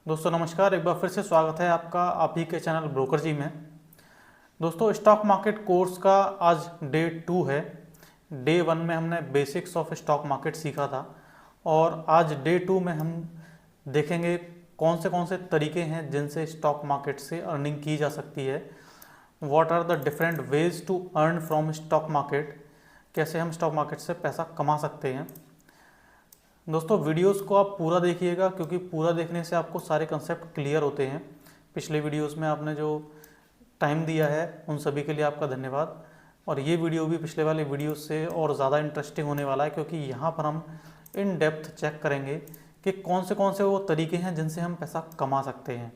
दोस्तों नमस्कार, एक बार फिर से स्वागत है आपका आप ही के चैनल ब्रोकर जी में। दोस्तों स्टॉक मार्केट कोर्स का आज डे 2 है। डे 1 में हमने बेसिक्स ऑफ स्टॉक मार्केट सीखा था और आज डे 2 में हम देखेंगे कौन से तरीके हैं जिनसे स्टॉक मार्केट से अर्निंग की जा सकती है। What are the different ways to earn from stock market, कैसे हम स्टॉक मार्केट से पैसा कमा सकते हैं। दोस्तों वीडियोस को आप पूरा देखिएगा क्योंकि पूरा देखने से आपको सारे कंसेप्ट क्लियर होते हैं। पिछले वीडियोस में आपने जो टाइम दिया है उन सभी के लिए आपका धन्यवाद। और ये वीडियो भी पिछले वाले वीडियो से और ज़्यादा इंटरेस्टिंग होने वाला है क्योंकि यहाँ पर हम इन डेप्थ चेक करेंगे कि कौन से वो तरीके हैं जिनसे हम पैसा कमा सकते हैं।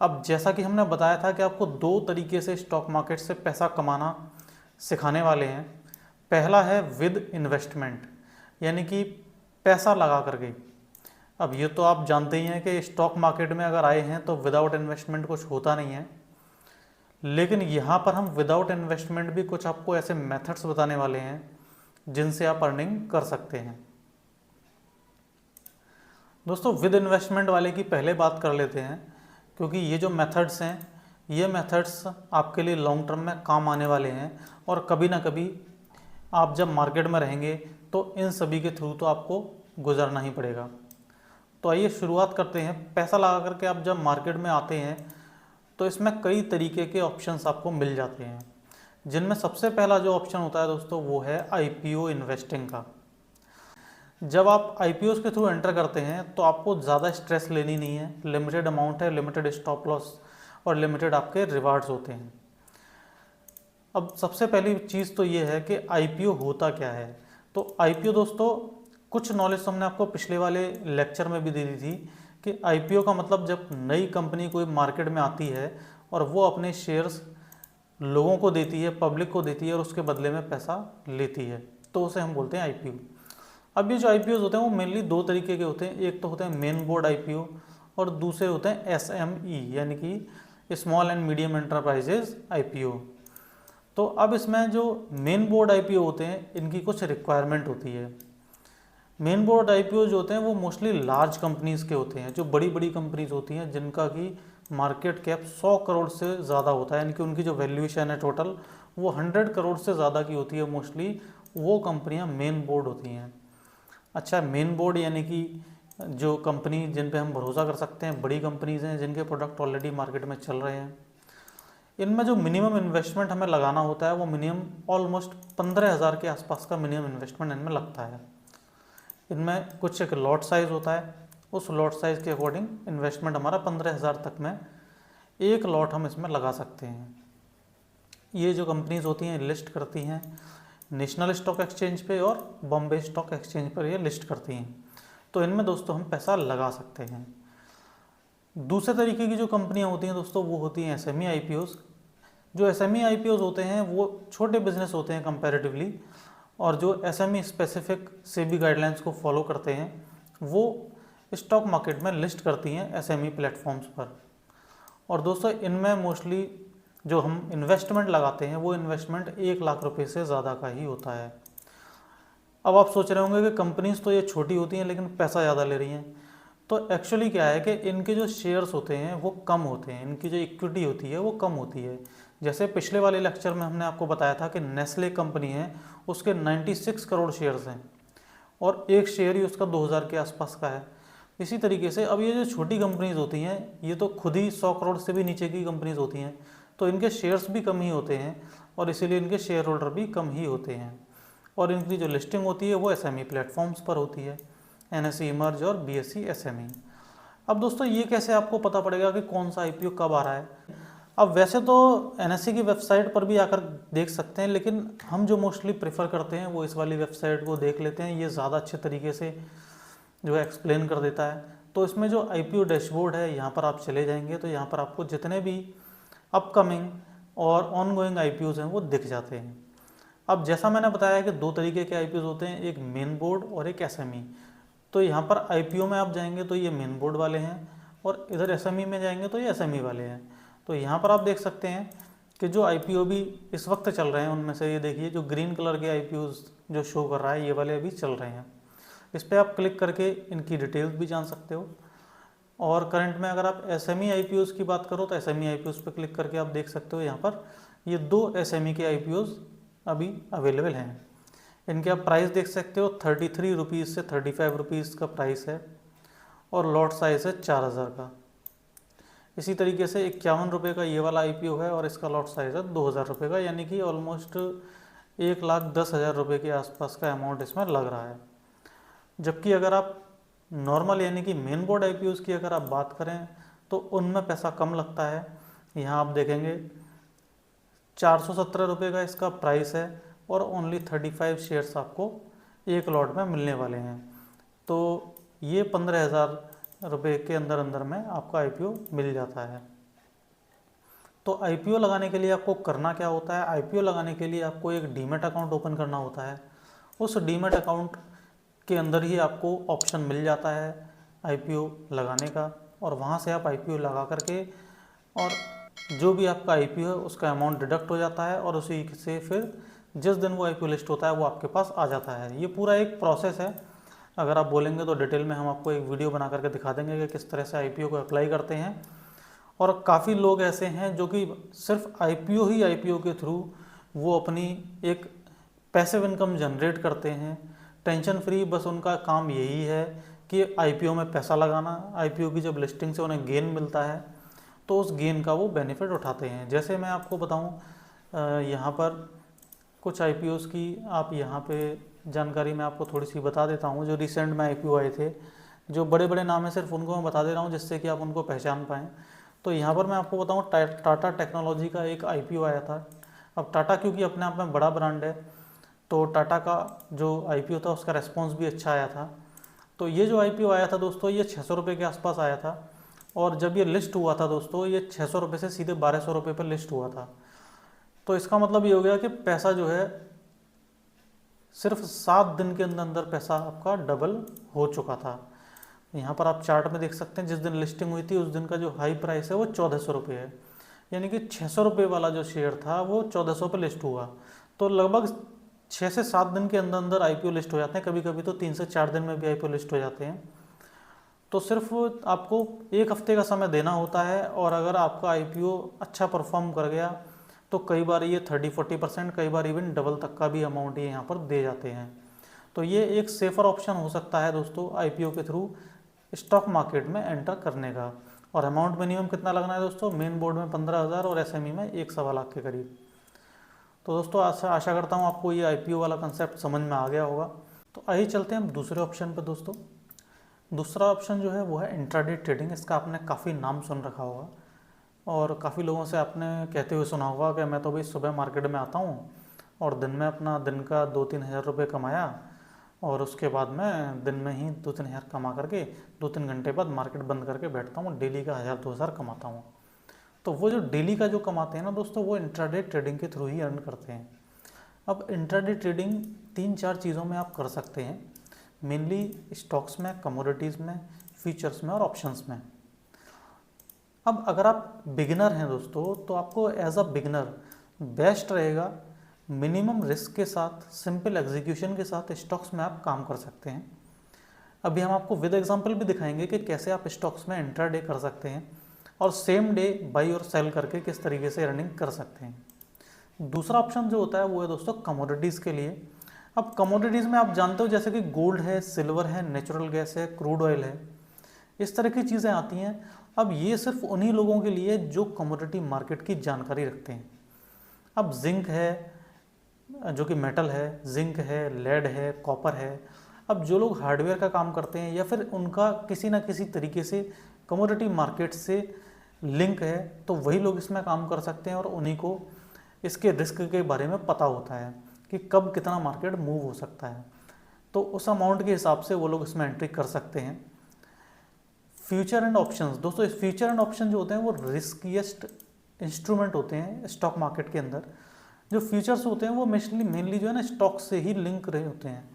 अब जैसा कि हमने बताया था कि आपको 2 तरीके से स्टॉक मार्केट से पैसा कमाना सिखाने वाले हैं। पहला है विद इन्वेस्टमेंट, यानी कि पैसा लगा करके। अब ये तो आप जानते ही हैं कि स्टॉक मार्केट में अगर आए हैं तो विदाउट इन्वेस्टमेंट कुछ होता नहीं है, लेकिन यहाँ पर हम विदाउट इन्वेस्टमेंट भी कुछ आपको ऐसे मेथड्स बताने वाले हैं जिनसे आप अर्निंग कर सकते हैं। दोस्तों विद इन्वेस्टमेंट वाले की पहले बात कर लेते हैं क्योंकि ये जो मेथड्स हैं ये मेथड्स आपके लिए लॉन्ग टर्म में काम आने वाले हैं और कभी ना कभी आप जब मार्केट में रहेंगे तो इन सभी के थ्रू तो आपको गुजरना ही पड़ेगा। तो आइए शुरुआत करते हैं। पैसा लगा करके आप जब मार्केट में आते हैं तो इसमें कई तरीके के ऑप्शंस आपको मिल जाते हैं, जिनमें सबसे पहला जो ऑप्शन होता है दोस्तों वो है आईपीओ इन्वेस्टिंग का। जब आप आईपीओ के थ्रू एंटर करते हैं तो आपको ज़्यादा स्ट्रेस लेनी नहीं है। लिमिटेड अमाउंट है, लिमिटेड स्टॉप लॉस और लिमिटेड आपके रिवार्ड्स होते हैं। अब सबसे पहली चीज़ तो ये है कि आईपीओ होता क्या है। तो आईपीओ दोस्तों कुछ नॉलेज तो हमने आपको पिछले वाले लेक्चर में भी दे दी थी कि आईपीओ का मतलब जब नई कंपनी कोई मार्केट में आती है और वो अपने शेयर्स लोगों को देती है, पब्लिक को देती है और उसके बदले में पैसा लेती है, तो उसे हम बोलते हैं आईपीओ। अब ये जो आईपीओ होते हैं वो मेनली 2 तरीके के होते हैं। एक तो होते हैं मेन बोर्ड आईपीओ और दूसरे होते हैं एसएमई यानी कि small and medium enterprises IPO. तो अब इसमें जो मेन बोर्ड आईपीओ होते हैं इनकी कुछ रिक्वायरमेंट होती है। मेन बोर्ड आईपीओ जो होते हैं वो मोस्टली लार्ज कंपनीज़ के होते हैं, जो बड़ी बड़ी कंपनीज होती हैं जिनका की मार्केट कैप 100 करोड़ से ज़्यादा होता है, यानी कि उनकी जो वैल्यूएशन है टोटल वो 100 करोड़ से ज़्यादा की होती है। मोस्टली वो कंपनियां मेन बोर्ड होती हैं। अच्छा, मेन बोर्ड यानी कि जो कंपनी जिन पे हम भरोसा कर सकते हैं, बड़ी कंपनीज हैं जिनके प्रोडक्ट ऑलरेडी मार्केट में चल रहे हैं। इनमें जो मिनिमम इन्वेस्टमेंट हमें लगाना होता है वो मिनिमम ऑलमोस्ट 15,000 के आसपास का मिनिमम इन्वेस्टमेंट इनमें लगता है। इनमें कुछ एक लॉट साइज़ होता है, उस लॉट साइज़ के अकॉर्डिंग इन्वेस्टमेंट हमारा 15,000 तक में एक लॉट हम इसमें लगा सकते हैं। ये जो कंपनीज होती हैं लिस्ट करती हैं नेशनल स्टॉक एक्सचेंज पे और बॉम्बे स्टॉक एक्सचेंज पर ये लिस्ट करती हैं। तो इनमें दोस्तों हम पैसा लगा सकते हैं। दूसरे तरीके की जो कंपनियां होती हैं दोस्तों वो होती हैं एसएमई आईपीओज। जो एसएमई आईपीओज होते हैं वो छोटे बिजनेस होते हैं कंपैरेटिवली, और जो एसएमई स्पेसिफिक सेबी गाइडलाइंस को फॉलो करते हैं वो स्टॉक मार्केट में लिस्ट करती हैं एसएमई प्लेटफॉर्म्स पर। और दोस्तों इनमें मोस्टली जो हम इन्वेस्टमेंट लगाते हैं वो इन्वेस्टमेंट 1 लाख रुपए से ज़्यादा का ही होता है। अब आप सोच रहे होंगे कि कंपनीज तो ये छोटी होती हैं लेकिन पैसा ज़्यादा ले रही हैं। तो एक्चुअली क्या है कि इनके जो शेयर्स होते हैं वो कम होते हैं, इनकी जो इक्विटी होती है वो कम होती है। जैसे पिछले वाले लेक्चर में हमने आपको बताया था कि नेस्ले कंपनी है, उसके 96 करोड़ शेयर्स हैं और एक शेयर ही उसका 2000 के आसपास का है। इसी तरीके से अब ये जो छोटी कंपनीज होती हैं ये तो खुद ही 100 करोड़ से भी नीचे की कंपनीज होती हैं, तो इनके शेयर्स भी कम ही होते हैं और इसीलिए इनके शेयर होल्डर भी कम ही होते हैं। और इनकी जो लिस्टिंग होती है वो एसएमई प्लेटफॉर्म्स पर होती है, एनएसई इमर्ज और बीएसई एसएमई। अब दोस्तों ये कैसे आपको पता पड़ेगा कि कौन सा आईपीओ कब आ रहा है। अब वैसे तो एनएसई की वेबसाइट पर भी आकर देख सकते हैं, लेकिन हम जो मोस्टली प्रेफर करते हैं वो इस वाली वेबसाइट को देख लेते हैं। ये ज़्यादा अच्छे तरीके से जो है एक्सप्लेन कर देता है। तो इसमें जो आईपीओ डैशबोर्ड है यहाँ पर आप चले जाएंगे तो यहाँ पर आपको जितने भी अपकमिंग और ऑनगोइंग आईपीओज हैं वो दिख जाते हैं। अब जैसा मैंने बताया कि 2 तरीके के आईपीओज होते हैं, एक मेन बोर्ड और एक एसएमई। तो यहाँ पर आईपीओ में आप जाएंगे तो ये मेन बोर्ड वाले हैं और इधर एसएमई में जाएंगे तो ये एसएमई वाले हैं। तो यहाँ पर आप देख सकते हैं कि जो आईपीओ भी इस वक्त चल रहे हैं उनमें से ये देखिए जो ग्रीन कलर के आईपीओ जो शो कर रहा है ये वाले अभी चल रहे हैं। इस पर आप क्लिक करके इनकी डिटेल्स भी जान सकते हो। और करंट में अगर आप SME IPOs की बात करो तो SME IPOs पे क्लिक करके आप देख सकते हो यहाँ पर ये 2 SME के IPOs अभी अवेलेबल हैं। इनके आप प्राइस देख सकते हो 33 रुपीज़ से 35 रुपीज़ का प्राइस है और लॉट साइज है 4000 का। इसी तरीके से 51 रुपये का ये वाला IPO है और इसका लॉट साइज है 2000 रुपये का, यानी कि ऑलमोस्ट 1,10,000 रुपये के आसपास का अमाउंट इसमें लग रहा है। जबकि अगर आप नॉर्मल यानी कि मेन बोर्ड IPOs की अगर आप बात करें तो उनमें पैसा कम लगता है। यहाँ आप देखेंगे 417 रुपये का इसका प्राइस है और ओनली 35 शेयर्स आपको एक लॉट में मिलने वाले हैं। तो ये 15,000 रुपये के अंदर अंदर में आपका IPO मिल जाता है। तो IPO लगाने के लिए आपको करना क्या होता है? IPO लगाने के लिए आपको एक डीमैट अकाउंट ओपन करना होता है। उस डीमैट अकाउंट के अंदर ही आपको ऑप्शन मिल जाता है IPO लगाने का, और वहाँ से आप IPO लगा करके और जो भी आपका IPO है उसका अमाउंट डिडक्ट हो जाता है और उसी से फिर जिस दिन वो IPO लिस्ट होता है वो आपके पास आ जाता है। ये पूरा एक प्रोसेस है। अगर आप बोलेंगे तो डिटेल में हम आपको एक वीडियो बना करके दिखा देंगे कि किस तरह से IPO को अप्लाई करते हैं। और काफ़ी लोग ऐसे हैं जो कि सिर्फ IPO के थ्रू वो अपनी एक पैसिव इनकम जनरेट करते हैं, टेंशन फ्री। बस उनका काम यही है कि IPO में पैसा लगाना। IPO की जब लिस्टिंग से उन्हें गेन मिलता है तो उस गेन का वो बेनिफिट उठाते हैं। जैसे मैं आपको बताऊं, यहाँ पर कुछ IPOs की आप यहाँ पे जानकारी मैं आपको थोड़ी सी बता देता हूँ। जो रिसेंट में IPO आए थे, जो बड़े बड़े नाम है, सिर्फ उनको मैं बता दे रहा हूँ जिससे कि आप उनको पहचान पाएँ। तो यहाँ पर मैं आपको बताऊँ टाटा टेक्नोलॉजी का एक IPO आया था। अब टाटा क्योंकि अपने आप में बड़ा ब्रांड है तो टाटा का जो IPO था उसका रेस्पॉन्स भी अच्छा आया था। तो ये जो IPO आया था दोस्तों, ये 600 रुपये के आसपास आया था और जब ये लिस्ट हुआ था दोस्तों, ये 600 रुपये से सीधे 1200 रुपये पर लिस्ट हुआ था। तो इसका मतलब ये हो गया कि पैसा जो है सिर्फ 7 दिन के अंदर अंदर पैसा आपका डबल हो चुका था। यहाँ पर आप चार्ट में देख सकते हैं जिस दिन लिस्टिंग हुई थी उस दिन का जो हाई प्राइस है वो 1400 रुपये है, यानी कि 600 रुपये वाला जो शेयर था वो 1400 पे लिस्ट हुआ। तो लगभग 6 से 7 दिन के अंदर अंदर IPO लिस्ट हो जाते हैं, कभी कभी तो 3 से 4 दिन में भी IPO लिस्ट हो जाते हैं। तो सिर्फ आपको एक हफ्ते का समय देना होता है और अगर आपका IPO अच्छा परफॉर्म कर गया तो कई बार ये 30-40%, कई बार इवन डबल तक का भी अमाउंट ये यहाँ पर दे जाते हैं। तो ये एक सेफ़र ऑप्शन हो सकता है दोस्तों IPO के थ्रू स्टॉक मार्केट में एंटर करने का। और अमाउंट मिनिमम कितना लगना है दोस्तों? मेन बोर्ड में 15,000 और SME में 1.25 लाख के करीब। तो दोस्तों आशा करता हूँ आपको ये IPO वाला कंसेप्ट समझ में आ गया होगा। तो आइए चलते हैं हम दूसरे ऑप्शन पर दोस्तों। दूसरा ऑप्शन जो है वो है इंट्राडे ट्रेडिंग। इसका आपने काफ़ी नाम सुन रखा होगा और काफ़ी लोगों से आपने कहते हुए सुना होगा कि मैं तो भाई सुबह मार्केट में आता हूँ और दिन में अपना दिन का 2-3 हज़ार रुपये कमाया और उसके बाद मैं दिन में ही 2-3 हज़ार कमा करके 2-3 घंटे बाद मार्केट बंद करके बैठता हूँ, डेली का 1000-2000 कमाता हूँ। तो वो जो डेली का जो कमाते हैं ना दोस्तों, वो इंट्राडे ट्रेडिंग के थ्रू ही अर्न करते हैं। अब इंट्राडे ट्रेडिंग 3-4 चीज़ों में आप कर सकते हैं, मेनली स्टॉक्स में, कमोडिटीज़ में, फ्यूचर्स में और ऑप्शंस में। अब अगर आप बिगिनर हैं दोस्तों तो आपको एज अ बिगिनर बेस्ट रहेगा मिनिमम रिस्क के साथ, सिंपल एग्जीक्यूशन के साथ स्टॉक्स में आप काम कर सकते हैं। अभी हम आपको विद एग्जांपल भी दिखाएंगे कि कैसे आप स्टॉक्स में इंट्राडे कर सकते हैं और सेम डे बाई और सेल करके किस तरीके से अर्निंग कर सकते हैं। दूसरा ऑप्शन जो होता है वो है दोस्तों कमोडिटीज़ के लिए। अब कमोडिटीज़ में आप जानते हो जैसे कि गोल्ड है, सिल्वर है, नेचुरल गैस है, क्रूड ऑयल है, इस तरह की चीज़ें आती हैं। अब ये सिर्फ उन्हीं लोगों के लिए जो कमोडिटी मार्केट की जानकारी रखते हैं। अब जिंक है जो कि मेटल है, जिंक है, लेड है, कॉपर है। अब जो लोग हार्डवेयर का काम करते हैं या फिर उनका किसी ना किसी तरीके से कमोडिटी मार्केट से लिंक है तो वही लोग इसमें काम कर सकते हैं और उन्हीं को इसके रिस्क के बारे में पता होता है कि कब कितना मार्केट मूव हो सकता है। तो उस अमाउंट के हिसाब से वो लोग इसमें एंट्री कर सकते हैं। फ्यूचर एंड ऑप्शंस दोस्तों, इस फ्यूचर एंड ऑप्शन जो होते हैं वो रिस्कीएस्ट इंस्ट्रूमेंट होते हैं स्टॉक मार्केट के अंदर। जो फ्यूचर्स होते हैं वो मेनली जो है ना स्टॉक से ही लिंक रहे होते हैं,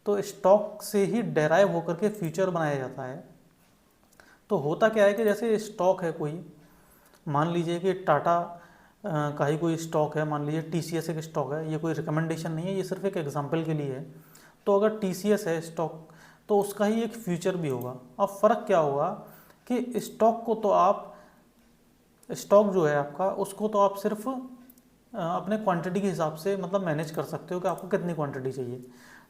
तो स्टॉक से ही डेराइव होकर के फ्यूचर बनाया जाता है। तो होता क्या है कि जैसे स्टॉक है कोई, मान लीजिए कि टाटा का ही कोई स्टॉक है, मान लीजिए TCS एक स्टॉक है। ये कोई रिकमेंडेशन नहीं है, ये सिर्फ एक एग्जांपल के लिए है। तो अगर TCS है स्टॉक तो उसका ही एक फ्यूचर भी होगा। अब फ़र्क क्या होगा कि स्टॉक जो है आपका, उसको तो आप सिर्फ अपने क्वांटिटी के हिसाब से मतलब मैनेज कर सकते हो कि आपको कितनी क्वांटिटी चाहिए।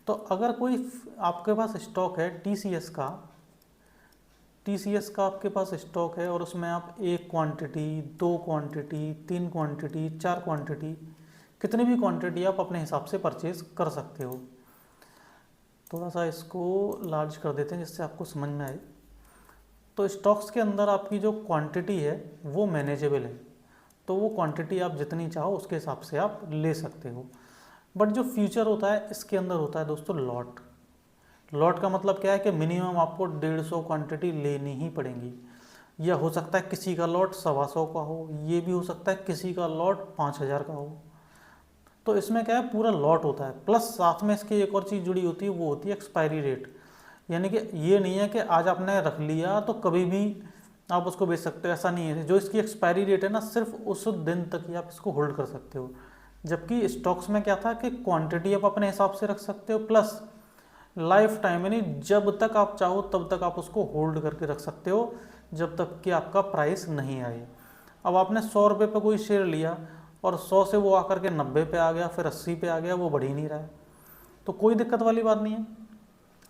तो अगर कोई आपके पास स्टॉक है टीसीएस का आपके पास स्टॉक है और उसमें आप 1 क्वांटिटी, 2 क्वांटिटी, 3 क्वांटिटी, 4 क्वांटिटी, कितनी भी क्वांटिटी आप अपने हिसाब से परचेज कर सकते हो। थोड़ा सा इसको लार्ज कर देते हैं जिससे आपको समझ में आए। तो स्टॉक्स के अंदर आपकी जो क्वांटिटी है वो मैनेजेबल है, तो वो क्वांटिटी आप जितनी चाहो उसके हिसाब से आप ले सकते हो। बट जो फ्यूचर होता है इसके अंदर होता है दोस्तों लॉट का मतलब क्या है कि मिनिमम आपको 150 क्वांटिटी लेनी ही पड़ेगी। या हो सकता है किसी का लॉट 125 का हो, ये भी हो सकता है किसी का लॉट 5000 का हो। तो इसमें क्या है, पूरा लॉट होता है, प्लस साथ में इसकी एक और चीज़ जुड़ी होती है, वो होती है एक्सपायरी डेट। यानी कि ये नहीं है कि आज आपने रख लिया तो कभी भी आप उसको बेच सकते हो, ऐसा नहीं है। जो इसकी एक्सपायरी डेट है ना, सिर्फ उस दिन तक ही आप इसको होल्ड कर सकते हो। जबकि स्टॉक्स में क्या था कि क्वांटिटी आप अपने हिसाब से रख सकते हो, प्लस लाइफ टाइम, यानी जब तक आप चाहो तब तक आप उसको होल्ड करके रख सकते हो, जब तक कि आपका प्राइस नहीं आए। अब आपने 100 रुपये पर कोई शेयर लिया और 100 से वो आकर के 90 पे आ गया, फिर 80 पे आ गया, वो बढ़ ही नहीं रहा है, तो कोई दिक्कत वाली बात नहीं है।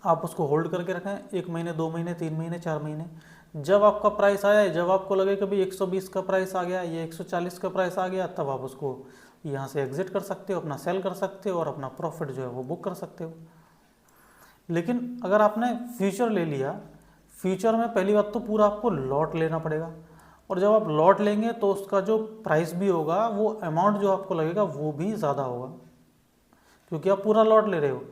आप उसको होल्ड करके रखें 1 महीने, 2 महीने, 3 महीने, 4 महीने। जब आपका प्राइस आया है, जब आपको लगे कभी 120 का प्राइस आ गया या 140 का प्राइस आ गया, तब आप उसको यहाँ से एग्जिट कर सकते हो, अपना सेल कर सकते हो और अपना प्रॉफिट जो है वो बुक कर सकते हो। लेकिन अगर आपने फ्यूचर ले लिया, फ्यूचर में पहली बात तो पूरा आपको लॉट लेना पड़ेगा, और जब आप लॉट लेंगे तो उसका जो प्राइस भी होगा, वो अमाउंट जो आपको लगेगा वो भी ज़्यादा होगा, क्योंकि आप पूरा लॉट ले रहे हो।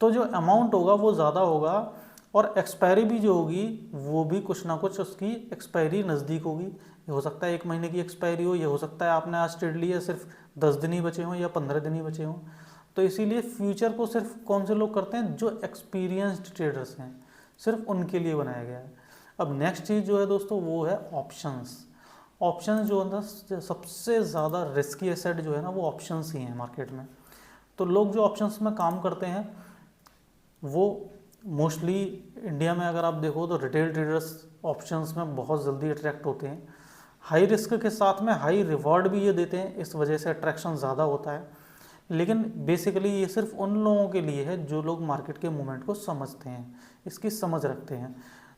तो जो अमाउंट होगा वो ज़्यादा होगा, और एक्सपायरी भी जो होगी वो भी कुछ ना कुछ उसकी एक्सपायरी नज़दीक होगी। ये हो सकता है 1 महीने की एक्सपायरी हो, ये हो सकता है आपने आज ट्रेड लिया सिर्फ 10 दिन ही बचे हों या 15 दिन ही बचे हों। तो इसीलिए फ्यूचर को सिर्फ कौन से लोग करते हैं, जो एक्सपीरियंस्ड ट्रेडर्स हैं, सिर्फ उनके लिए बनाया गया है। अब नेक्स्ट चीज़ जो है दोस्तों वो है ऑप्शंस। ऑप्शंस जो है ना, सबसे ज़्यादा रिस्की एसेट जो है ना, वो ऑप्शंस ही हैं मार्केट में। तो लोग जो ऑप्शंस में काम करते हैं वो मोस्टली इंडिया में अगर आप देखो तो रिटेल ट्रेडर्स ऑप्शंस में बहुत जल्दी अट्रैक्ट होते हैं। हाई रिस्क के साथ में हाई रिवॉर्ड भी ये देते हैं, इस वजह से अट्रैक्शन ज़्यादा होता है। लेकिन बेसिकली ये सिर्फ उन लोगों के लिए है जो लोग मार्केट के मूवमेंट को समझते हैं, इसकी समझ रखते हैं।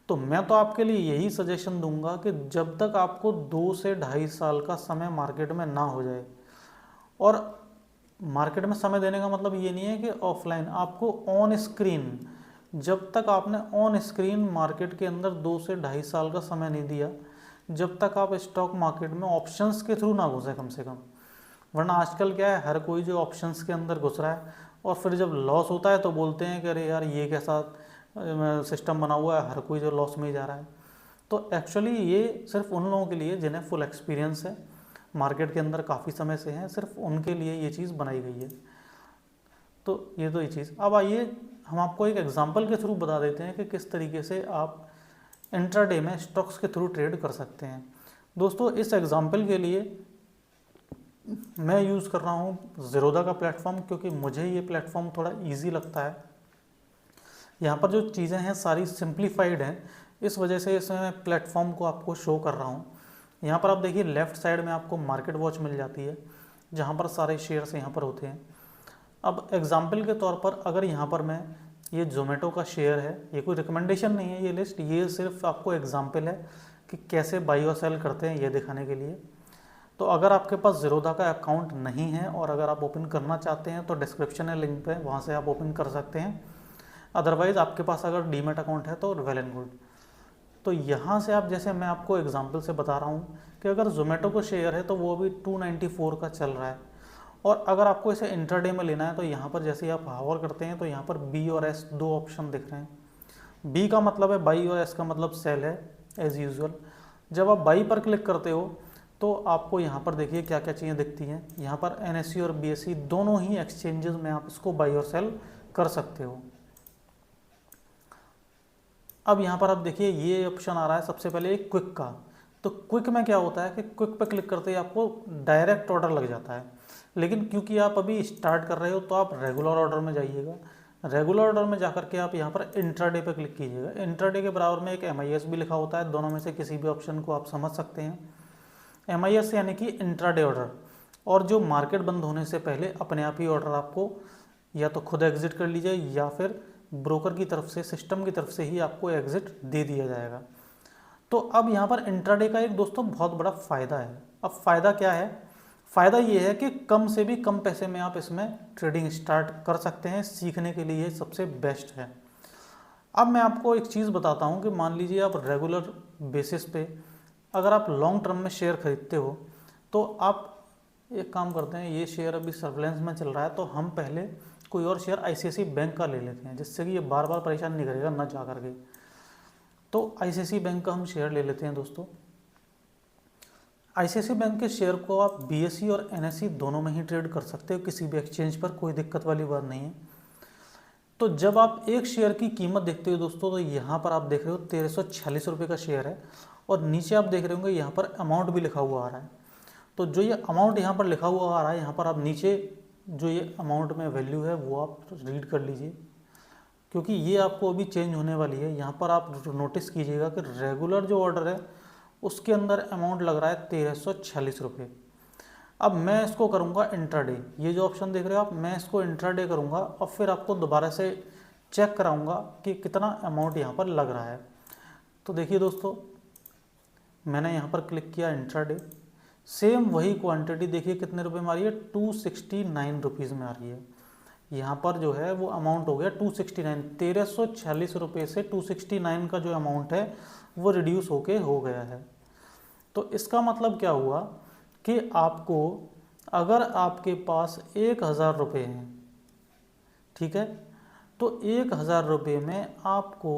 तो मैं तो आपके लिए यही सजेशन दूंगा कि जब तक आपको 2 से 2.5 साल का समय मार्केट में ना हो जाए, और मार्केट में समय देने का मतलब ये नहीं है कि ऑफलाइन, आपको ऑन स्क्रीन, जब तक आपने ऑन स्क्रीन मार्केट के अंदर 2 से 2.5 साल का समय नहीं दिया, जब तक आप स्टॉक मार्केट में ऑप्शंस के थ्रू ना घुसे कम से कम। वरना आजकल क्या है, हर कोई जो ऑप्शंस के अंदर घुस रहा है, और फिर जब लॉस होता है तो बोलते हैं कि अरे यार ये कैसा सिस्टम बना हुआ है, हर कोई जो लॉस में ही जा रहा है। तो एक्चुअली ये सिर्फ उन लोगों के लिए जिन्हें फुल एक्सपीरियंस है, मार्केट के अंदर काफ़ी समय से हैं, सिर्फ उनके लिए ये चीज़ बनाई गई है। तो ये चीज़। अब आइए हम आपको एक एग्जांपल के थ्रू बता देते हैं कि किस तरीके से आप इंट्राडे में स्टॉक्स के थ्रू ट्रेड कर सकते हैं। दोस्तों इस एग्जांपल के लिए मैं यूज़ कर रहा हूँ ज़ीरोधा का प्लेटफॉर्म, क्योंकि मुझे ये प्लेटफॉर्म थोड़ा ईजी लगता है। यहाँ पर जो चीज़ें हैं सारी सिंप्लीफाइड हैं, इस वजह से इसमें प्लेटफॉर्म को आपको शो कर रहा हूँ। यहाँ पर आप देखिए लेफ़्ट साइड में आपको मार्केट वॉच मिल जाती है, जहाँ पर सारे शेयर्स यहाँ पर होते हैं। अब एग्जाम्पल के तौर पर अगर यहाँ पर मैं, ये जोमेटो का शेयर है, ये कोई रिकमेंडेशन नहीं है ये लिस्ट, ये सिर्फ आपको एग्जाम्पल है कि कैसे बाई और सेल करते हैं ये दिखाने के लिए। तो अगर आपके पास ज़ीरोधा का अकाउंट नहीं है और अगर आप ओपन करना चाहते हैं तो डिस्क्रिप्शन है लिंक पे, वहाँ से आप ओपन कर सकते हैं। अदरवाइज़ आपके पास अगर डीमैट अकाउंट है तो वेल एंड गुड। तो यहाँ से आप, जैसे मैं आपको एग्जांपल से बता रहा हूँ कि अगर जोमेटो को शेयर है तो वो अभी 294 का चल रहा है, और अगर आपको इसे इंट्राडे में लेना है तो यहाँ पर जैसे ही आप हावर करते हैं तो यहाँ पर बी और एस 2 ऑप्शन दिख रहे हैं। बी का मतलब है बाई और एस का मतलब सेल है एज़ यूजुअल। जब आप बाई पर क्लिक करते हो तो आपको यहाँ पर देखिए क्या क्या चीज़ें दिखती हैं। यहाँ पर एनएससी और बीएसई दोनों ही एक्सचेंजेस में आप इसको बाई और सेल कर सकते हो। अब यहाँ पर आप देखिए ये ऑप्शन आ रहा है सबसे पहले एक क्विक का। तो क्विक में क्या होता है कि क्विक पे क्लिक करते ही आपको डायरेक्ट ऑर्डर लग जाता है, लेकिन क्योंकि आप अभी स्टार्ट कर रहे हो तो आप रेगुलर ऑर्डर में जाइएगा। रेगुलर ऑर्डर में जाकर के आप यहाँ पर इंट्राडे पे क्लिक कीजिएगा। इंट्राडे के बराबर में एक MIS भी लिखा होता है, दोनों में से किसी भी ऑप्शन को आप समझ सकते हैं। MIS यानी कि इंट्राडे ऑर्डर, और जो मार्केट बंद होने से पहले अपने आप ही ऑर्डर आपको या तो खुद एग्जिट कर लीजिए या फिर ब्रोकर की तरफ से, सिस्टम की तरफ से ही आपको एग्जिट दे दिया जाएगा। तो अब यहाँ पर इंट्राडे का एक दोस्तों बहुत बड़ा फ़ायदा है। अब फ़ायदा क्या है? फ़ायदा ये है कि कम से भी कम पैसे में आप इसमें ट्रेडिंग स्टार्ट कर सकते हैं। सीखने के लिए सबसे बेस्ट है। अब मैं आपको एक चीज़ बताता हूँ कि मान लीजिए आप रेगुलर बेसिस पे अगर आप लॉन्ग टर्म में शेयर खरीदते हो तो आप एक काम करते हैं, ये शेयर अभी सर्वेलेंस में चल रहा है तो हम पहले कोई और शेयर ICICI बैंक का ले लेते हैं, जिससे कि ये बार बार परेशान नहीं करेगा ना जा करके। तो ICICI बैंक का हम शेयर ले लेते हैं दोस्तों। ICICI बैंक के शेयर को आप BSE और NSE दोनों में ही ट्रेड कर सकते हो, किसी भी एक्सचेंज पर, कोई दिक्कत वाली बात नहीं है। तो जब आप एक शेयर की कीमत देखते हो दोस्तों, तो यहाँ पर आप देख रहे हो 1346 रुपये का शेयर है, और नीचे आप देख रहे होंगे यहाँ पर अमाउंट भी लिखा हुआ आ रहा है। तो जो ये अमाउंट यहाँ पर लिखा हुआ आ रहा है, यहाँ पर आप नीचे जो ये अमाउंट में वैल्यू है वो आप रीड कर लीजिए, क्योंकि ये आपको अभी चेंज होने वाली है। यहाँ पर आप नोटिस कीजिएगा कि रेगुलर जो ऑर्डर है उसके अंदर अमाउंट लग रहा है 1346 रुपये। अब मैं इसको करूँगा इंट्राडे, ये जो ऑप्शन देख रहे हो आप, मैं इसको इंट्राडे करूँगा और फिर आपको दोबारा से चेक कराऊँगा कि कितना अमाउंट यहाँ पर लग रहा है। तो देखिए दोस्तों, मैंने यहाँ पर क्लिक किया इंट्राडे, सेम वही क्वांटिटी देखिए कितने रुपए में आ रही है, 269 रुपीज़ में आ रही है। यहाँ पर जो है वो अमाउंट हो गया 269, 1346 रुपये से 269 का जो अमाउंट है वो रिड्यूस होके हो गया है। तो इसका मतलब क्या हुआ कि आपको, अगर आपके पास 1000 रुपये हैं, ठीक है, तो 1000 रुपये में आपको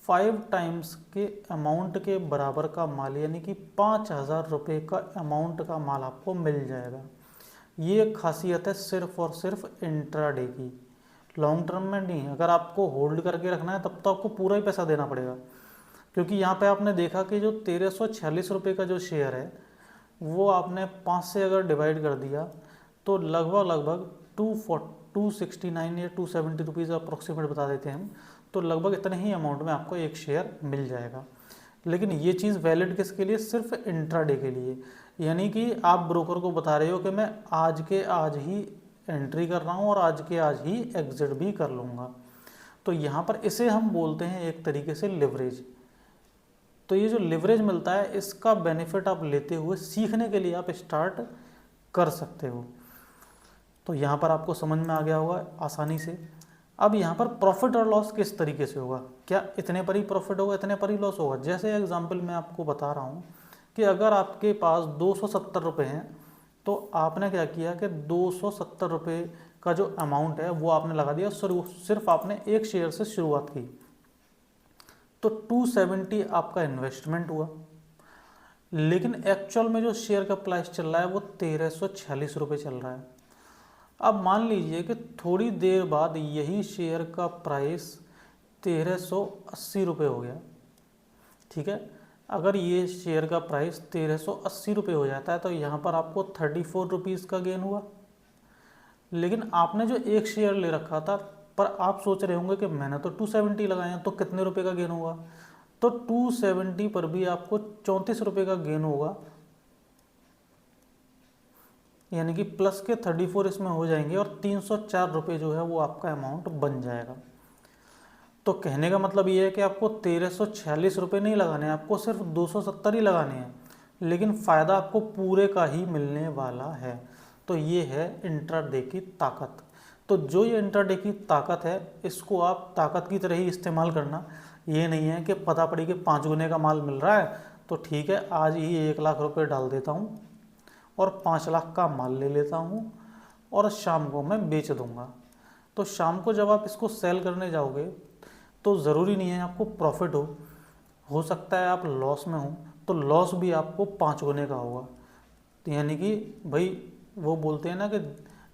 5 टाइम्स के अमाउंट के बराबर का माल, यानी कि 5000 रुपये का अमाउंट का माल आपको मिल जाएगा। ये खासियत है सिर्फ और सिर्फ इंट्राडे की, लॉन्ग टर्म में नहीं। अगर आपको होल्ड करके रखना है तब तो आपको पूरा ही पैसा देना पड़ेगा, क्योंकि यहाँ पे आपने देखा कि जो 1346 रुपये का जो शेयर है वो आपने 5 से अगर डिवाइड कर दिया तो लगभग 269 या 270 रुपीज़ अप्रोक्सीमेट बता देते हैं हम, तो लगभग इतने ही अमाउंट में आपको एक शेयर मिल जाएगा। लेकिन ये चीज़ वैलिड किसके लिए? सिर्फ इंट्राडे के लिए। यानी कि आप ब्रोकर को बता रहे हो कि मैं आज के आज ही एंट्री कर रहा हूँ और आज के आज ही एग्जिट भी कर लूँगा। तो यहाँ पर इसे हम बोलते हैं एक तरीके से लिवरेज। तो ये जो लिवरेज मिलता है इसका बेनिफिट आप लेते हुए सीखने के लिए आप स्टार्ट कर सकते हो। तो यहाँ पर आपको समझ में आ गया होगा आसानी से। अब यहाँ पर प्रॉफिट और लॉस किस तरीके से होगा? क्या इतने पर ही प्रॉफिट होगा, इतने पर ही लॉस होगा? जैसे एग्जांपल मैं आपको बता रहा हूँ कि अगर आपके पास 270 रुपये हैं तो आपने क्या किया कि 270 रुपये का जो अमाउंट है वो आपने लगा दिया, सिर्फ आपने एक शेयर से शुरुआत की, तो 270 आपका इन्वेस्टमेंट हुआ। लेकिन एक्चुअल में जो शेयर का प्राइस चल रहा है वो 1346 रुपये चल रहा है। अब मान लीजिए कि थोड़ी देर बाद यही शेयर का प्राइस 1380 रुपये हो गया, ठीक है। अगर ये शेयर का प्राइस 1380 रुपये हो जाता है तो यहाँ पर आपको 34 रुपीज़ का गेन हुआ। लेकिन आपने जो एक शेयर ले रखा था, पर आप सोच रहे होंगे कि मैंने तो 270 लगाए हैं तो कितने रुपए का गेन होगा? तो 270 पर भी आपको 34 रुपये का गेन होगा, यानी कि प्लस के 34 इसमें हो जाएंगे और 304 रुपये जो है वो आपका अमाउंट बन जाएगा। तो कहने का मतलब ये है कि आपको 1346 रुपये नहीं लगाने हैं, आपको सिर्फ 270 ही लगाने हैं, लेकिन फ़ायदा आपको पूरे का ही मिलने वाला है। तो ये है इंट्राडे की ताकत। तो जो ये इंट्राडे की ताकत है इसको आप ताकत की तरह ही इस्तेमाल करना। ये नहीं है कि पता पड़ी कि 5 गुने का माल मिल रहा है तो ठीक है आज ही 1 लाख रुपये डाल देता हूँ और 5 लाख का माल ले लेता हूँ और शाम को मैं बेच दूँगा। तो शाम को जब आप इसको सेल करने जाओगे तो ज़रूरी नहीं है आपको प्रॉफिट हो सकता है आप लॉस में हो, तो लॉस भी आपको 5 गुने का होगा। तो यानी कि भाई वो बोलते हैं ना कि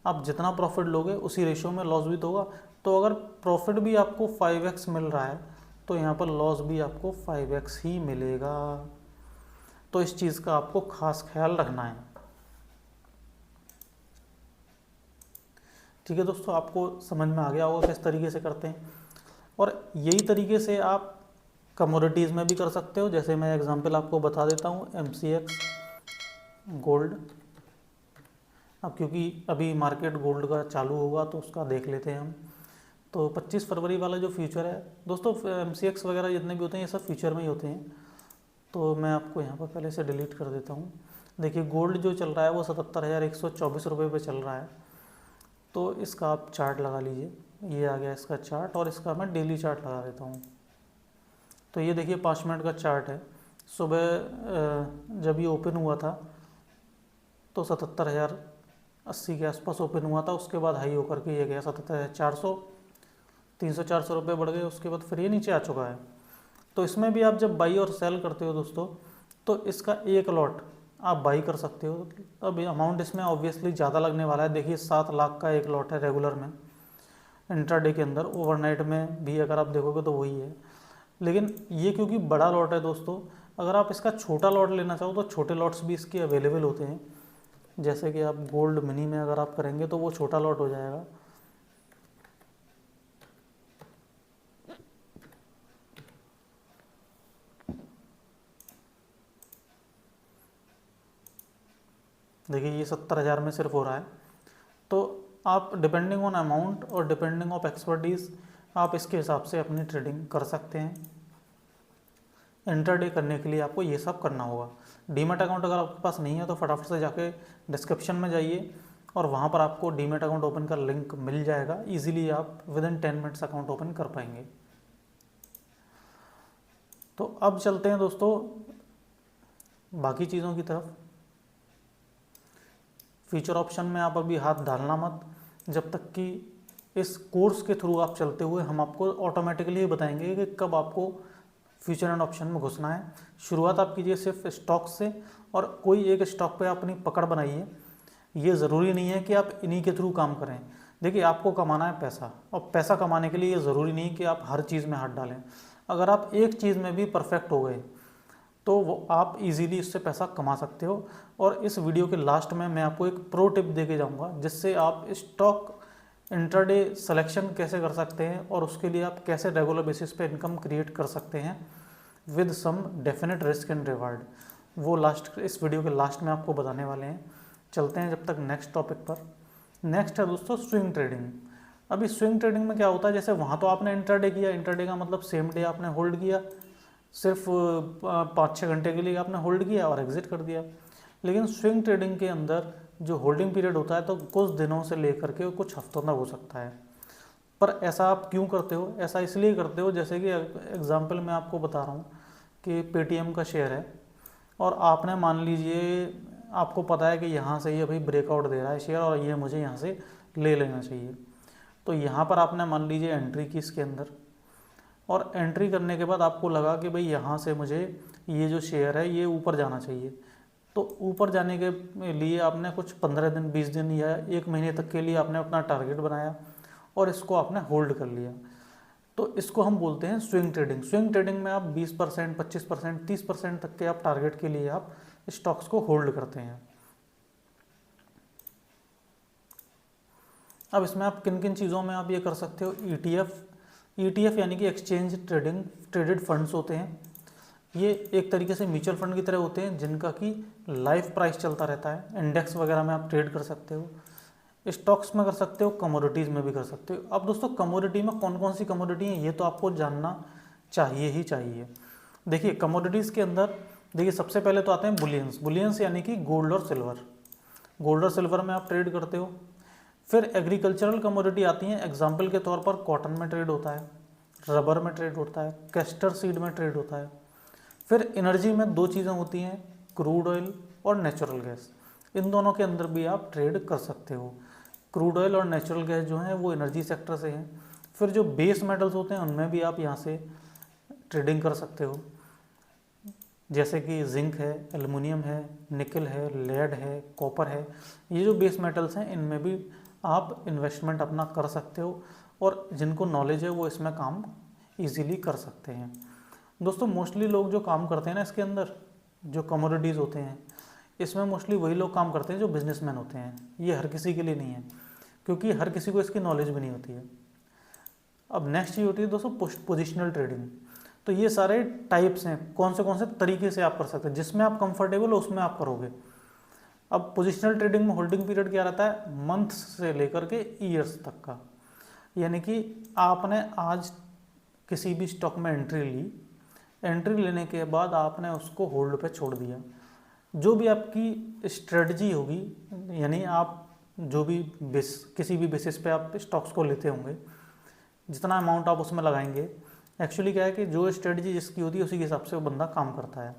आप जितना प्रॉफिट लोगे उसी रेशियो में लॉस भी तो होगा। तो अगर प्रॉफिट भी आपको 5x मिल रहा है तो यहाँ पर लॉस भी आपको 5x ही मिलेगा। तो इस चीज़ का आपको खास ख्याल रखना है। ठीक है दोस्तों, आपको समझ में आ गया होगा किस तरीके से करते हैं। और यही तरीके से आप कमोडिटीज़ में भी कर सकते हो। जैसे मैं एग्जांपल आपको बता देता हूँ, MCX गोल्ड। अब क्योंकि अभी मार्केट गोल्ड का चालू होगा तो उसका देख लेते हैं हम। तो 25 फरवरी वाला जो फ्यूचर है दोस्तों, MCX वगैरह जितने भी होते हैं ये सब फ्यूचर में ही होते हैं। तो मैं आपको यहाँ पर पहले से डिलीट कर देता हूँ। देखिए गोल्ड जो चल रहा है वो 77,124 रुपये पे चल रहा है। तो इसका आप चार्ट लगा लीजिए, ये आ गया इसका चार्ट, और इसका मैं डेली चार्ट लगा देता हूँ। तो ये देखिए 5 मिनट का चार्ट है। सुबह जब ये ओपन हुआ था तो 77,080 के आसपास ओपन हुआ था। उसके बाद हाई होकर के ये गया 77,400, 300-400 रुपये बढ़ गए। उसके बाद फिर ये नीचे आ चुका है। तो इसमें भी आप जब बाई और सेल करते हो दोस्तों, तो इसका एक लॉट आप बाई कर सकते हो। अब अमाउंट इसमें ऑब्वियसली ज़्यादा लगने वाला है। देखिए 7 लाख का एक लॉट है रेगुलर में, इंट्राडे के अंदर। ओवरनाइट में भी अगर आप देखोगे तो वही है। लेकिन ये क्योंकि बड़ा लॉट है दोस्तों, अगर आप इसका छोटा लॉट लेना चाहो तो छोटे लॉट्स भी इसके अवेलेबल होते हैं। जैसे कि आप गोल्ड मिनी में अगर आप करेंगे तो वो छोटा लॉट हो जाएगा। देखिए ये 70,000 में सिर्फ हो रहा है। तो आप डिपेंडिंग ऑन अमाउंट और डिपेंडिंग ऑफ एक्सपर्टीज़ आप इसके हिसाब से अपनी ट्रेडिंग कर सकते हैं। इंटरडे करने के लिए आपको ये सब करना होगा। डीमैट अकाउंट अगर आपके पास नहीं है तो फटाफट से जाके डिस्क्रिप्शन में जाइए और वहाँ पर आपको डीमैट अकाउंट ओपन का लिंक मिल जाएगा। इजीली आप विदिन 10 मिनट्स अकाउंट ओपन कर पाएंगे। तो अब चलते हैं दोस्तों बाकी चीज़ों की तरफ। फ्यूचर ऑप्शन में आप अभी हाथ डालना मत, जब तक कि इस कोर्स के थ्रू आप चलते हुए हम आपको ऑटोमेटिकली ही बताएंगे कि कब आपको फ्यूचर एंड ऑप्शन में घुसना है। शुरुआत आप कीजिए सिर्फ स्टॉक से, और कोई एक स्टॉक पे अपनी पकड़ बनाइए। ये ज़रूरी नहीं है कि आप इन्हीं के थ्रू काम करें। देखिए आपको कमाना है पैसा, और पैसा कमाने के लिए ये ज़रूरी नहीं कि आप हर चीज़ में हाथ डालें। अगर आप एक चीज़ में भी परफेक्ट हो गए तो वो आप इजीली इससे पैसा कमा सकते हो। और इस वीडियो के लास्ट में मैं आपको एक प्रो टिप दे के जाऊँगा, जिससे आप स्टॉक इंट्राडे सिलेक्शन कैसे कर सकते हैं और उसके लिए आप कैसे रेगुलर बेसिस पे इनकम क्रिएट कर सकते हैं with some definite risk and reward. वो लास्ट इस वीडियो के लास्ट में आपको बताने वाले हैं। चलते हैं जब तक नेक्स्ट टॉपिक पर। नेक्स्ट है दोस्तों स्विंग ट्रेडिंग। अभी स्विंग ट्रेडिंग में क्या होता है, जैसे वहाँ तो आपने इंट्राडे किया, इंट्राडे का मतलब सेम डे आपने होल्ड किया, सिर्फ 5-6 घंटे के लिए आपने होल्ड किया और एग्जिट कर दिया। लेकिन स्विंग ट्रेडिंग के अंदर जो होल्डिंग पीरियड होता है तो कुछ दिनों से लेकर के कुछ हफ्तों तक हो सकता है। पर ऐसा आप क्यों करते हो? ऐसा इसलिए करते हो, जैसे कि एग्जांपल मैं आपको बता रहा हूँ कि पेटीएम का शेयर है और आपने मान लीजिए आपको पता है कि यहाँ से ये अभी ब्रेकआउट दे रहा है शेयर और ये मुझे यहाँ से ले लेना चाहिए। तो यहाँ पर आपने मान लीजिए एंट्री की इसके अंदर, और एंट्री करने के बाद आपको लगा कि भाई यहाँ से मुझे ये जो शेयर है ये ऊपर जाना चाहिए। तो ऊपर जाने के लिए आपने कुछ 15 दिन 20 दिन या 1 महीने तक के लिए आपने अपना टारगेट बनाया और इसको आपने होल्ड कर लिया। तो इसको हम बोलते हैं स्विंग ट्रेडिंग। स्विंग ट्रेडिंग में आप 20%, 25%, 30% तक के आप टारगेट के लिए आप स्टॉक्स को होल्ड करते हैं। अब इसमें आप किन किन चीज़ों में आप ये कर सकते हो? ETF यानी कि एक्सचेंज ट्रेडेड फंड्स होते हैं। ये एक तरीके से म्यूचुअल फंड की तरह होते हैं जिनका कि लाइफ प्राइस चलता रहता है। इंडेक्स वगैरह में आप ट्रेड कर सकते हो, स्टॉक्स में कर सकते हो, कमोडिटीज़ में भी कर सकते हो। अब दोस्तों कमोडिटी में कौन कौन सी कमोडिटी हैं ये तो आपको जानना चाहिए ही चाहिए। देखिए कमोडिटीज़ के अंदर देखिए सबसे पहले तो आते हैं बुलियंस यानी कि गोल्ड और सिल्वर। गोल्ड और सिल्वर में आप ट्रेड करते हो। फिर एग्रीकल्चरल कमोडिटी आती हैं, एग्जाम्पल के तौर पर कॉटन में ट्रेड होता है, रबर में ट्रेड होता है, कैस्टर सीड में ट्रेड होता है। फिर एनर्जी में 2 चीज़ें होती हैं, क्रूड ऑयल और नेचुरल गैस। इन दोनों के अंदर भी आप ट्रेड कर सकते हो। क्रूड ऑयल और नेचुरल गैस जो हैं वो एनर्जी सेक्टर से हैं। फिर जो बेस मेटल्स होते हैं उनमें भी आप यहाँ से ट्रेडिंग कर सकते हो, जैसे कि जिंक है, एल्युमिनियम है, निकल है, लेड है, कॉपर है। ये जो बेस मेटल्स हैं इनमें भी आप इन्वेस्टमेंट अपना कर सकते हो, और जिनको नॉलेज है वो इसमें काम ईजीली कर सकते हैं। दोस्तों मोस्टली लोग जो काम करते हैं ना इसके अंदर, जो कमोडिटीज़ होते हैं इसमें मोस्टली वही लोग काम करते हैं जो बिजनेसमैन होते हैं। ये हर किसी के लिए नहीं है। क्योंकि हर किसी को इसकी नॉलेज भी नहीं होती है। अब नेक्स्ट ये होती है दोस्तों पोजिशनल ट्रेडिंग। तो ये सारे टाइप्स हैं, कौन से तरीके से आप कर सकते हैं, जिसमें आप कंफर्टेबल हो उसमें आप करोगे। अब पोजिशनल ट्रेडिंग में होल्डिंग पीरियड क्या रहता है, मंथ्स से लेकर के ईयर्स तक का। यानी कि आपने आज किसी भी स्टॉक में एंट्री ली, एंट्री लेने के बाद आपने उसको होल्ड पे छोड़ दिया। जो भी आपकी स्ट्रेटजी होगी, यानी आप जो भी किसी भी बेसिस पे आप स्टॉक्स को लेते होंगे, जितना अमाउंट आप उसमें लगाएंगे, एक्चुअली क्या है कि जो स्ट्रेटजी जिसकी होती है उसी के हिसाब से वो बंदा काम करता है।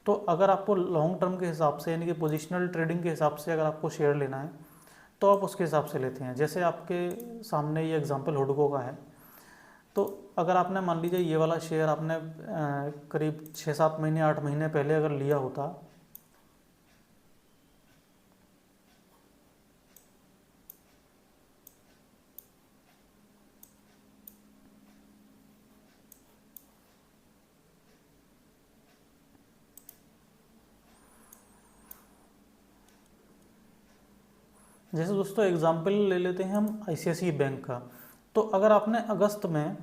तो अगर आपको लॉन्ग टर्म के हिसाब से यानी कि पोजिशनल ट्रेडिंग के हिसाब से अगर आपको शेयर लेना है तो आप उसके हिसाब से लेते हैं। जैसे आपके सामने ये एग्जांपल हुडको का है। तो अगर आपने मान लीजिए ये वाला शेयर आपने करीब 6-7 महीने 8 महीने पहले अगर लिया होता, जैसे दोस्तों एग्जांपल ले लेते हैं हम ICICI बैंक का। तो अगर आपने अगस्त में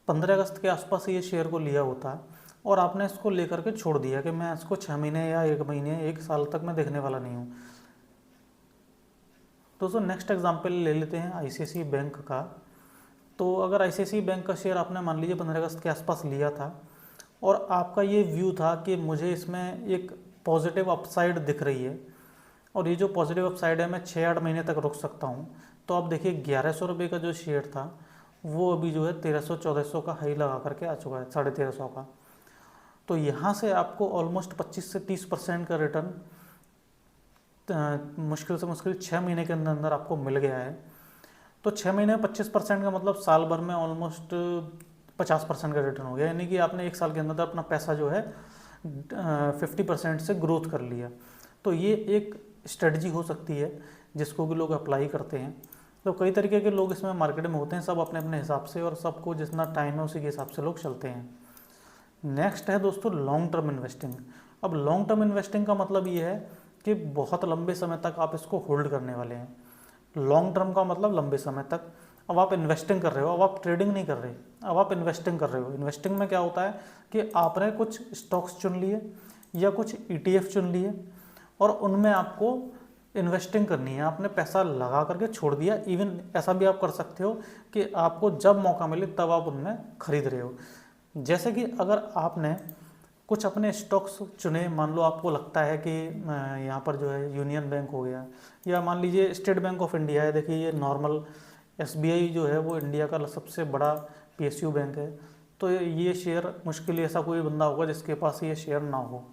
15 अगस्त के आसपास ये शेयर को लिया होता और आपने इसको लेकर के छोड़ दिया कि मैं इसको 6 महीने या 1 महीने 1 साल तक मैं देखने वाला नहीं हूँ। दोस्तों नेक्स्ट एग्जांपल ले लेते हैं ICICI बैंक का। तो अगर ICICI बैंक का शेयर आपने मान लीजिए 15 अगस्त के आसपास लिया था और आपका ये व्यू था कि मुझे इसमें एक पॉजिटिव अपसाइड दिख रही है और ये जो पॉजिटिव अपसाइड है मैं 6-8 महीने तक रुक सकता हूँ। तो आप देखिए 1100 रुपये का जो शेयर था वो अभी जो है 1300-1400 का हाई लगा करके आ चुका है, 1350 का। तो यहाँ से आपको ऑलमोस्ट 25 से 30% का रिटर्न मुश्किल से मुश्किल 6 महीने के अंदर अंदर आपको मिल गया है। तो 6 महीने में 25% का मतलब साल भर में ऑलमोस्ट 50% का रिटर्न हो गया। यानी कि आपने 1 साल के अंदर अपना पैसा जो है 50% से ग्रोथ कर लिया। तो ये एक स्ट्रेटजी हो सकती है जिसको भी लोग अप्लाई करते हैं। तो कई तरीके के लोग इसमें मार्केट में होते हैं, सब अपने अपने हिसाब से, और सबको जितना टाइम है उसी के हिसाब से लोग चलते हैं। नेक्स्ट है दोस्तों लॉन्ग टर्म इन्वेस्टिंग। अब लॉन्ग टर्म इन्वेस्टिंग का मतलब ये है कि बहुत लंबे समय तक आप इसको होल्ड करने वाले हैं। लॉन्ग टर्म का मतलब लंबे समय तक। अब आप इन्वेस्टिंग कर रहे हो, अब आप ट्रेडिंग नहीं कर रहे, अब आप इन्वेस्टिंग कर रहे हो। इन्वेस्टिंग में क्या होता है कि आपने कुछ स्टॉक्स चुन लिए या कुछ ETF चुन लिए और उनमें आपको इन्वेस्टिंग करनी है। आपने पैसा लगा करके छोड़ दिया। इवन ऐसा भी आप कर सकते हो कि आपको जब मौका मिले तब आप उनमें खरीद रहे हो। जैसे कि अगर आपने कुछ अपने स्टॉक्स चुने, मान लो आपको लगता है कि यहाँ पर जो है यूनियन बैंक हो गया या मान लीजिए स्टेट बैंक ऑफ इंडिया है। देखिए ये नॉर्मल SBI जो है वो इंडिया का सबसे बड़ा PSU बैंक है। तो ये शेयर मुश्किल ऐसा कोई बंदा होगा जिसके पास ये शेयर ना हो।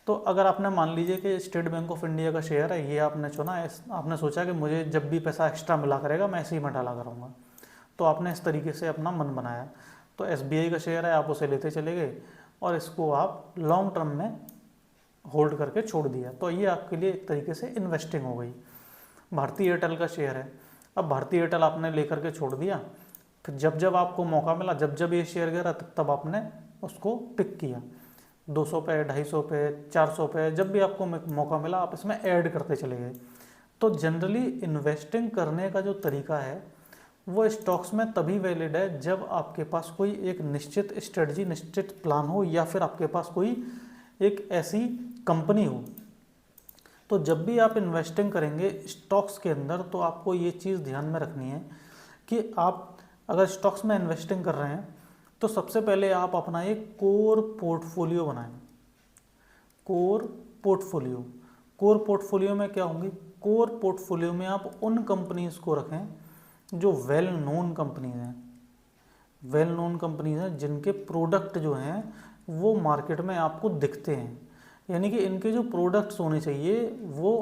तो अगर आपने मान लीजिए कि स्टेट बैंक ऑफ इंडिया का शेयर है, ये आपने चुना, आपने सोचा कि मुझे जब भी पैसा एक्स्ट्रा मिला करेगा मैं इसी में डाला करूँगा। तो आपने इस तरीके से अपना मन बनाया। तो SBI का शेयर है, आप उसे लेते चले गए और इसको आप लॉन्ग टर्म में होल्ड करके छोड़ दिया। तो ये आपके लिए एक तरीके से इन्वेस्टिंग हो गई। भारतीय एयरटेल का शेयर है, अब भारतीय एयरटेल आपने लेकर के छोड़ दिया, फिर जब जब आपको मौका मिला, जब जब ये शेयर गिरा तब तब आपने उसको पिक किया। 200 पे, 250 पे, 400 पे, जब भी आपको मौका मिला आप इसमें ऐड करते चले गए। तो जनरली इन्वेस्टिंग करने का जो तरीका है वो स्टॉक्स में तभी वैलिड है जब आपके पास कोई एक निश्चित स्ट्रेटजी, निश्चित प्लान हो, या फिर आपके पास कोई एक ऐसी कंपनी हो। तो जब भी आप इन्वेस्टिंग करेंगे स्टॉक्स के अंदर तो आपको ये चीज़ ध्यान में रखनी है कि आप अगर स्टॉक्स में इन्वेस्टिंग कर रहे हैं तो सबसे पहले आप अपना एक कोर पोर्टफोलियो बनाएं। कोर पोर्टफोलियो, कोर पोर्टफोलियो में क्या होंगी, कोर पोर्टफोलियो में आप उन कंपनीज को रखें जो वेल नोन कंपनीज हैं। वेल नोन कंपनीज हैं जिनके प्रोडक्ट जो हैं वो मार्केट में आपको दिखते हैं। यानी कि इनके जो प्रोडक्ट्स होने चाहिए वो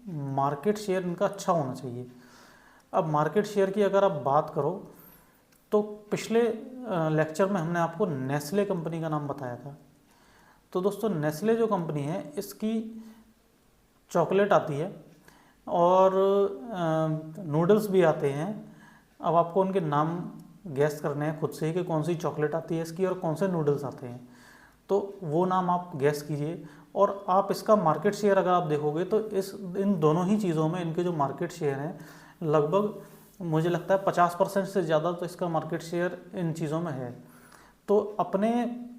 मार्केट शेयर इनका अच्छा होना चाहिए। अब मार्केट शेयर की अगर आप बात करो तो पिछले लेक्चर में हमने आपको नेस्ले कंपनी का नाम बताया था। तो दोस्तों नेस्ले जो कंपनी है इसकी चॉकलेट आती है और नूडल्स भी आते हैं। अब आपको उनके नाम गैस करने हैं खुद से ही कि कौन सी चॉकलेट आती है इसकी और कौन से नूडल्स आते हैं। तो वो नाम आप गैस कीजिए और आप इसका मार्केट शेयर अगर आप देखोगे तो इन दोनों ही चीज़ों में इनके जो मार्केट शेयर हैं लगभग मुझे लगता है 50% से ज़्यादा तो इसका मार्केट शेयर इन चीज़ों में है। तो अपने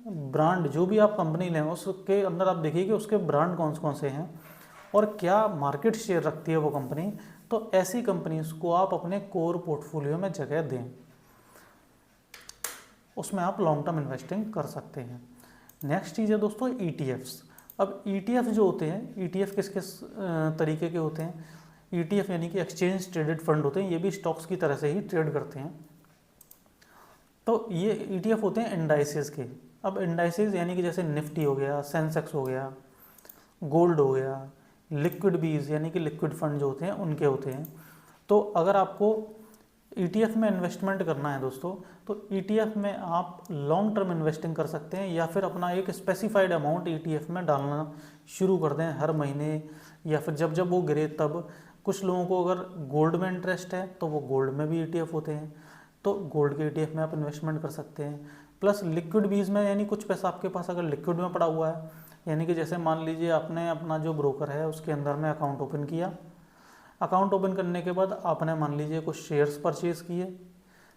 ब्रांड जो भी आप कंपनी लें उसके अंदर आप देखिए कि उसके ब्रांड कौन कौन से हैं और क्या मार्केट शेयर रखती है वो कंपनी। तो ऐसी कंपनीज को आप अपने कोर पोर्टफोलियो में जगह दें, उसमें आप लॉन्ग टर्म इन्वेस्टिंग कर सकते हैं। नेक्स्ट चीज़ है दोस्तों ETFs। अब ETF जो होते हैं, ETF किस किस तरीके के होते हैं? ETF यानी कि एक्सचेंज ट्रेडेड फंड होते हैं, ये भी स्टॉक्स की तरह से ही ट्रेड करते हैं। तो ये ETF होते हैं इंडाइसेस के। अब इंडाइसेस यानी कि जैसे निफ्टी हो गया, सेंसेक्स हो गया, गोल्ड हो गया, लिक्विड बीज यानी कि लिक्विड फंड जो होते हैं उनके होते हैं। तो अगर आपको ETF में इन्वेस्टमेंट करना है दोस्तों, तो ETF में आप लॉन्ग टर्म इन्वेस्टिंग कर सकते हैं या फिर अपना एक स्पेसिफाइड अमाउंट ETF में डालना शुरू कर दें हर महीने, या फिर जब जब वो गिरे तब। कुछ लोगों को अगर गोल्ड में इंटरेस्ट है तो वो गोल्ड में भी ETF होते हैं, तो गोल्ड के ETF में आप इन्वेस्टमेंट कर सकते हैं। प्लस लिक्विड बीज में यानी कुछ पैसा आपके पास अगर लिक्विड में पड़ा हुआ है, यानी कि जैसे मान लीजिए आपने अपना जो ब्रोकर है उसके अंदर में अकाउंट ओपन किया, अकाउंट ओपन करने के बाद आपने मान लीजिए कुछ शेयर्स परचेज किए,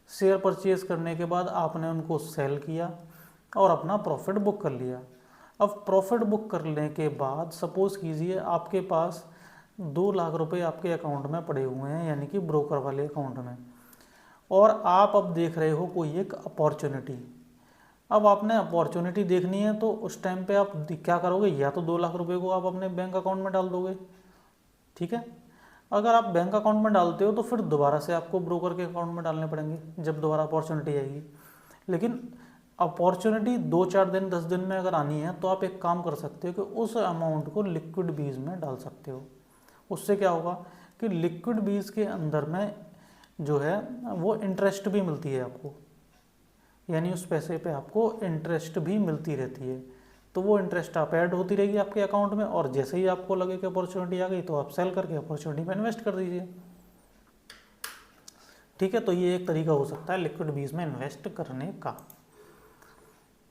शेयर परचेज करने के बाद आपने उनको सेल किया और अपना प्रॉफिट बुक कर लिया। अब प्रॉफिट बुक करने के बाद सपोज़ कीजिए आपके पास 2 लाख रुपए आपके अकाउंट में पड़े हुए हैं, यानी कि ब्रोकर वाले अकाउंट में, और आप अब देख रहे हो कोई एक अपॉर्चुनिटी। अब आपने अपॉर्चुनिटी देखनी है तो उस टाइम पे आप क्या करोगे? या तो 2 लाख रुपए को आप अपने बैंक अकाउंट में डाल दोगे, ठीक है। अगर आप बैंक अकाउंट में डालते हो तो फिर दोबारा से आपको ब्रोकर के अकाउंट में डालने पड़ेंगे जब दोबारा अपॉर्चुनिटी आएगी। लेकिन अपॉर्चुनिटी 2-4 दिन 10 दिन में अगर आनी है तो आप एक काम कर सकते हो कि उस अमाउंट को लिक्विड बीज में डाल सकते हो। उससे क्या होगा कि लिक्विड बीज के अंदर में जो है वो इंटरेस्ट भी मिलती है आपको, यानी उस पैसे पे आपको इंटरेस्ट भी मिलती रहती है। तो वो इंटरेस्ट आप ऐड होती रहेगी आपके अकाउंट में, और जैसे ही आपको लगे कि अपॉर्चुनिटी आ गई तो आप सेल करके अपॉर्चुनिटी में इन्वेस्ट कर दीजिए, ठीक है। तो ये एक तरीका हो सकता है लिक्विड बीज में इन्वेस्ट करने का।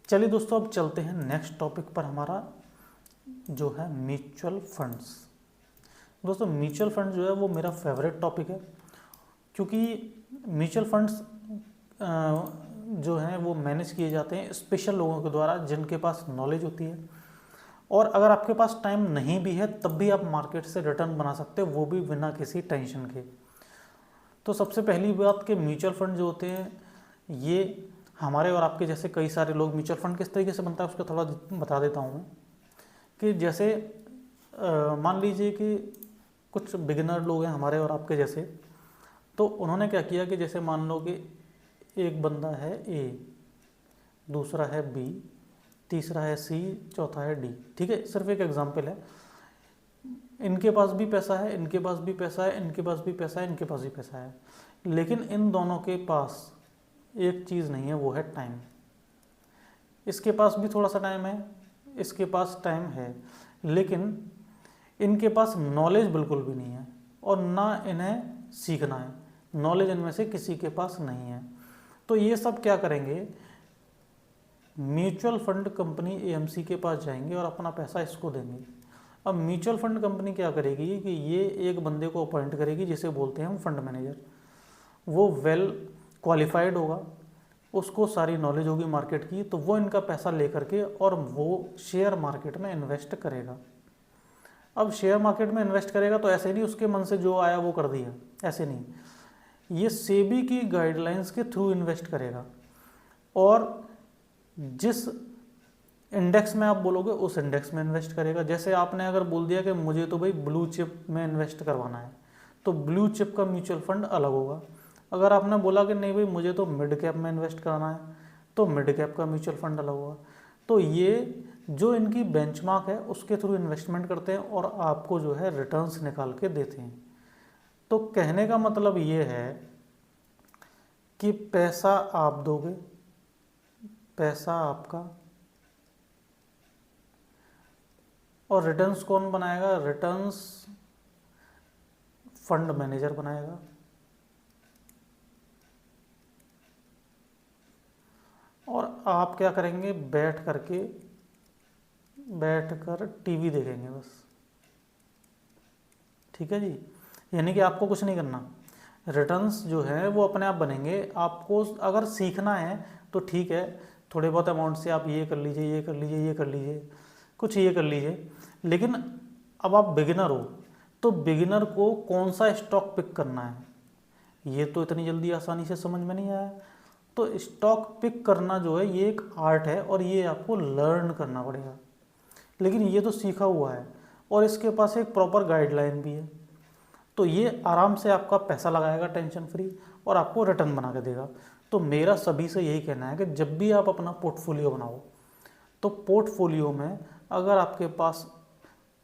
चलिए दोस्तों अब चलते हैं नेक्स्ट टॉपिक पर, हमारा जो है म्यूचुअल फंड्स। दोस्तों म्यूचुअल फंड जो है वो मेरा फेवरेट टॉपिक है, क्योंकि म्यूचुअल फंड्स जो हैं वो मैनेज किए जाते हैं स्पेशल लोगों के द्वारा जिनके पास नॉलेज होती है, और अगर आपके पास टाइम नहीं भी है तब भी आप मार्केट से रिटर्न बना सकते हो, वो भी बिना किसी टेंशन के। तो सबसे पहली बात कि म्यूचुअल फंड जो होते हैं ये हमारे और आपके जैसे कई सारे लोग, म्यूचुअल फंड किस तरीके से बनता है उसका थोड़ा बता देता हूँ मैं, कि जैसे मान लीजिए कि कुछ बिगिनर लोग हैं हमारे और आपके जैसे, तो उन्होंने क्या किया कि जैसे मान लो कि एक बंदा है A, दूसरा है B, तीसरा है C, चौथा है D, ठीक है, सिर्फ एक एग्जांपल है। इनके पास भी पैसा है, इनके पास भी पैसा है, इनके पास भी पैसा है, इनके पास भी पैसा है, लेकिन इन दोनों के पास एक चीज़ नहीं है, वो है टाइम। इसके पास भी थोड़ा सा टाइम है, इसके पास टाइम है, लेकिन इनके पास नॉलेज बिल्कुल भी नहीं है और ना इन्हें सीखना है, नॉलेज इनमें से किसी के पास नहीं है। तो ये सब क्या करेंगे, म्यूचुअल फंड कंपनी AMC के पास जाएंगे और अपना पैसा इसको देंगे। अब म्यूचुअल फंड कंपनी क्या करेगी कि ये एक बंदे को अपॉइंट करेगी जिसे बोलते हैं हम फंड मैनेजर। वो वेल क्वालिफाइड होगा, उसको सारी नॉलेज होगी मार्केट की, तो वो इनका पैसा लेकर के और वो शेयर मार्केट में इन्वेस्ट करेगा। अब शेयर मार्केट में इन्वेस्ट करेगा तो ऐसे नहीं उसके मन से जो आया वो कर दिया, ऐसे नहीं, ये सेबी की गाइडलाइंस के थ्रू इन्वेस्ट करेगा, और जिस इंडेक्स में आप बोलोगे उस इंडेक्स में इन्वेस्ट करेगा। जैसे आपने अगर बोल दिया कि मुझे तो भाई ब्लू चिप में इन्वेस्ट करवाना है, तो ब्लू चिप का म्यूचुअल फंड अलग होगा। अगर आपने बोला कि नहीं भाई मुझे तो मिड कैप में इन्वेस्ट कराना है, तो मिड कैप का म्यूचुअल फंड अलग होगा। तो ये जो इनकी बेंचमार्क है उसके थ्रू इन्वेस्टमेंट करते हैं और आपको जो है रिटर्न्स निकाल के देते हैं। तो कहने का मतलब ये है कि पैसा आप दोगे, पैसा आपका, और रिटर्न्स कौन बनाएगा, रिटर्न्स फंड मैनेजर बनाएगा। और आप क्या करेंगे, बैठ कर टीवी देखेंगे बस, ठीक है जी। यानी कि आपको कुछ नहीं करना, रिटर्न्स जो है वो अपने आप बनेंगे। आपको अगर सीखना है तो ठीक है, थोड़े बहुत अमाउंट से आप ये कर लीजिए, ये कर लीजिए, ये कर लीजिए, कुछ ये कर लीजिए। लेकिन अब आप बिगिनर हो, तो बिगिनर को कौन सा स्टॉक पिक करना है ये तो इतनी जल्दी आसानी से समझ में नहीं आया। तो स्टॉक पिक करना जो है ये एक आर्ट है और ये आपको लर्न करना पड़ेगा। लेकिन ये तो सीखा हुआ है और इसके पास एक प्रॉपर गाइडलाइन भी है, तो ये आराम से आपका पैसा लगाएगा टेंशन फ्री और आपको रिटर्न बना के देगा। तो मेरा सभी से यही कहना है कि जब भी आप अपना पोर्टफोलियो बनाओ, तो पोर्टफोलियो में अगर आपके पास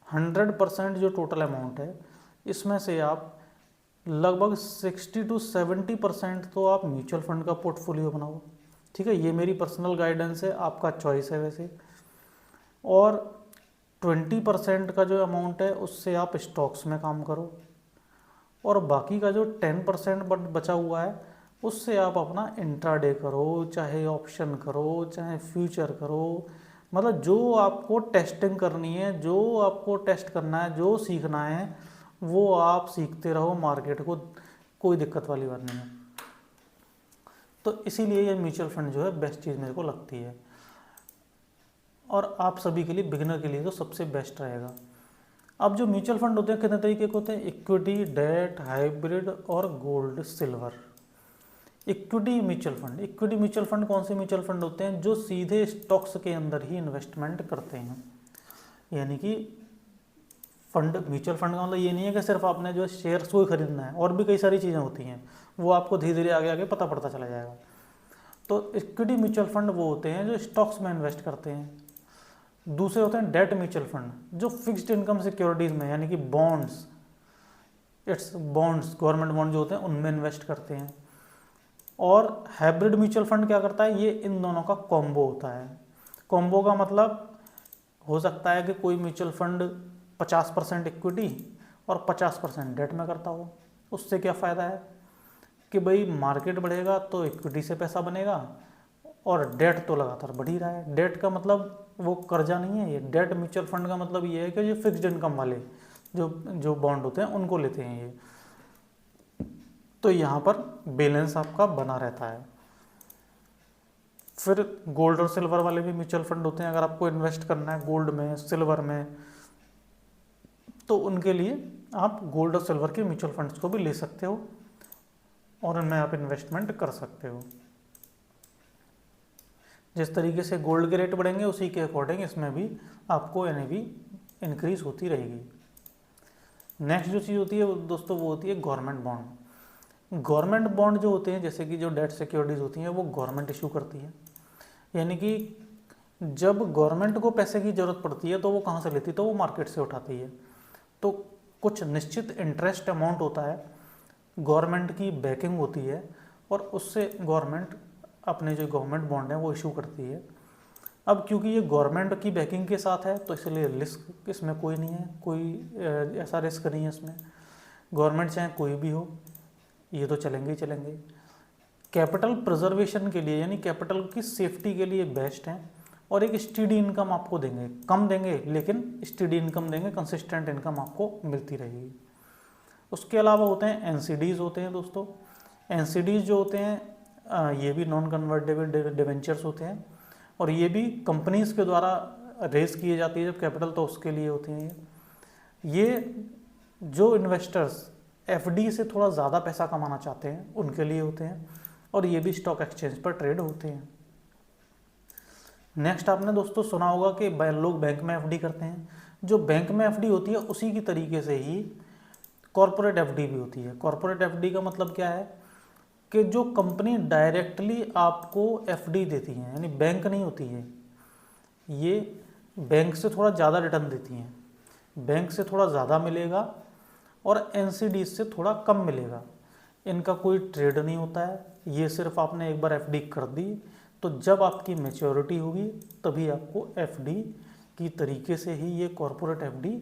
100% जो टोटल अमाउंट है, इसमें से आप लगभग 60 to 70% तो आप म्यूचुअल फंड का पोर्टफोलियो बनाओ। ठीक है, ये मेरी पर्सनल गाइडेंस है, आपका चॉइस है वैसे। और 20% का जो अमाउंट है उससे आप स्टॉक्स में काम करो, और बाकी का जो 10% बचा हुआ है उससे आप अपना इंट्राडे करो, चाहे ऑप्शन करो, चाहे फ्यूचर करो। मतलब जो आपको टेस्टिंग करनी है, जो आपको टेस्ट करना है, जो सीखना है वो आप सीखते रहो मार्केट को, कोई दिक्कत वाली बात नहीं है। तो इसीलिए ये म्यूचुअल फंड जो है बेस्ट चीज़ मेरे को लगती है, और आप सभी के लिए, बिगिनर के लिए तो सबसे बेस्ट रहेगा। अब जो म्यूचुअल फंड होते हैं कितने तरीके के होते हैं? इक्विटी, डेट, हाइब्रिड और gold, silver. Equity mutual fund, equity mutual fund कौन से म्यूचुअल फंड होते हैं? जो सीधे स्टॉक्स के अंदर ही इन्वेस्टमेंट करते हैं। यानी कि फंड, म्यूचुअल फंड का मतलब ये नहीं है कि सिर्फ आपने जो शेयर्स को ही खरीदना है, और भी कई सारी चीज़ें होती हैं, वो आपको धीरे धीरे आगे आगे पता पड़ता चला जाएगा। तो इक्विटी म्यूचुअल फंड वो होते हैं जो स्टॉक्स में इन्वेस्ट करते हैं। दूसरे होते हैं डेट म्यूचुअल फंड, जो फिक्स्ड इनकम सिक्योरिटीज़ में, यानी कि बॉन्ड्स, बॉन्ड्स, गवर्नमेंट बॉन्ड जो होते हैं उनमें इन्वेस्ट करते हैं। और हाइब्रिड म्यूचुअल फंड क्या करता है? ये इन दोनों का कॉम्बो होता है। कॉम्बो का मतलब हो सकता है कि कोई म्यूचुअल फंड 50% इक्विटी और 50% डेट में करता हो। उससे क्या फ़ायदा है कि भाई मार्केट बढ़ेगा तो इक्विटी से पैसा बनेगा, और डेट तो लगातार बढ़ ही रहा है। डेट का मतलब वो कर्जा नहीं है, ये डेट म्यूचुअल फंड का मतलब ये है कि जो फिक्स्ड इनकम वाले जो बॉन्ड होते हैं उनको लेते हैं ये। तो यहाँ पर बैलेंस आपका बना रहता है। फिर गोल्ड और सिल्वर वाले भी म्यूचुअल फंड होते हैं। अगर आपको इन्वेस्ट करना है गोल्ड में, सिल्वर में, तो उनके लिए आप गोल्ड और सिल्वर के म्यूचुअल फंड्स को भी ले सकते हो और उनमें आप इन्वेस्टमेंट कर सकते हो। जिस तरीके से गोल्ड के रेट बढ़ेंगे उसी के अकॉर्डिंग इसमें भी आपको NAV इंक्रीज होती रहेगी। नेक्स्ट जो चीज़ होती है दोस्तों वो होती है गवर्नमेंट बॉन्ड। गवर्नमेंट बॉन्ड जो होते हैं, जैसे कि जो डेट सिक्योरिटीज़ होती हैं, वो गवर्नमेंट इशू करती है। यानी कि जब गवर्नमेंट को पैसे की ज़रूरत पड़ती है तो वो कहाँ से लेती है? तो वो मार्केट से उठाती है। तो कुछ निश्चित इंटरेस्ट अमाउंट होता है, गवर्नमेंट की बैकिंग होती है, और उससे गवर्नमेंट अपने जो गवर्नमेंट बॉन्ड है वो इशू करती है। अब क्योंकि ये गवर्नमेंट की बैकिंग के साथ है तो इसलिए रिस्क इसमें कोई नहीं है, कोई ऐसा रिस्क नहीं है इसमें। गवर्नमेंट चाहे कोई भी हो, ये तो चलेंगे ही चलेंगे। कैपिटल प्रिजर्वेशन के लिए, यानी कैपिटल की सेफ्टी के लिए बेस्ट हैं, और एक स्टेडी इनकम आपको देंगे। कम देंगे लेकिन स्टेडी इनकम देंगे, कंसिस्टेंट इनकम आपको मिलती रहेगी। उसके अलावा होते हैं NCDs होते हैं दोस्तों। NCDs जो होते हैं ये भी नॉन कन्वर्टेबल डिवेंचर्स होते हैं, और ये भी कंपनीज़ के द्वारा रेज किए जाती है जब कैपिटल, तो उसके लिए होते हैं। ये जो इन्वेस्टर्स FD से थोड़ा ज़्यादा पैसा कमाना चाहते हैं उनके लिए होते हैं, और ये भी स्टॉक एक्सचेंज पर ट्रेड होते हैं। नेक्स्ट आपने दोस्तों सुना होगा कि लोग बैंक में FD करते हैं। जो बैंक में FD होती है उसी की तरीके से ही कॉरपोरेट FD भी होती है। कॉरपोरेट FD का मतलब क्या है कि जो कंपनी डायरेक्टली आपको FD देती है, यानी बैंक नहीं होती है, ये बैंक से थोड़ा ज़्यादा रिटर्न देती हैं, बैंक से थोड़ा ज़्यादा मिलेगा और NCD से थोड़ा कम मिलेगा। इनका कोई ट्रेड नहीं होता है, ये सिर्फ आपने एक बार FD कर दी तो जब आपकी मैच्योरिटी होगी तभी आपको FD की तरीके से ही ये कॉरपोरेट FD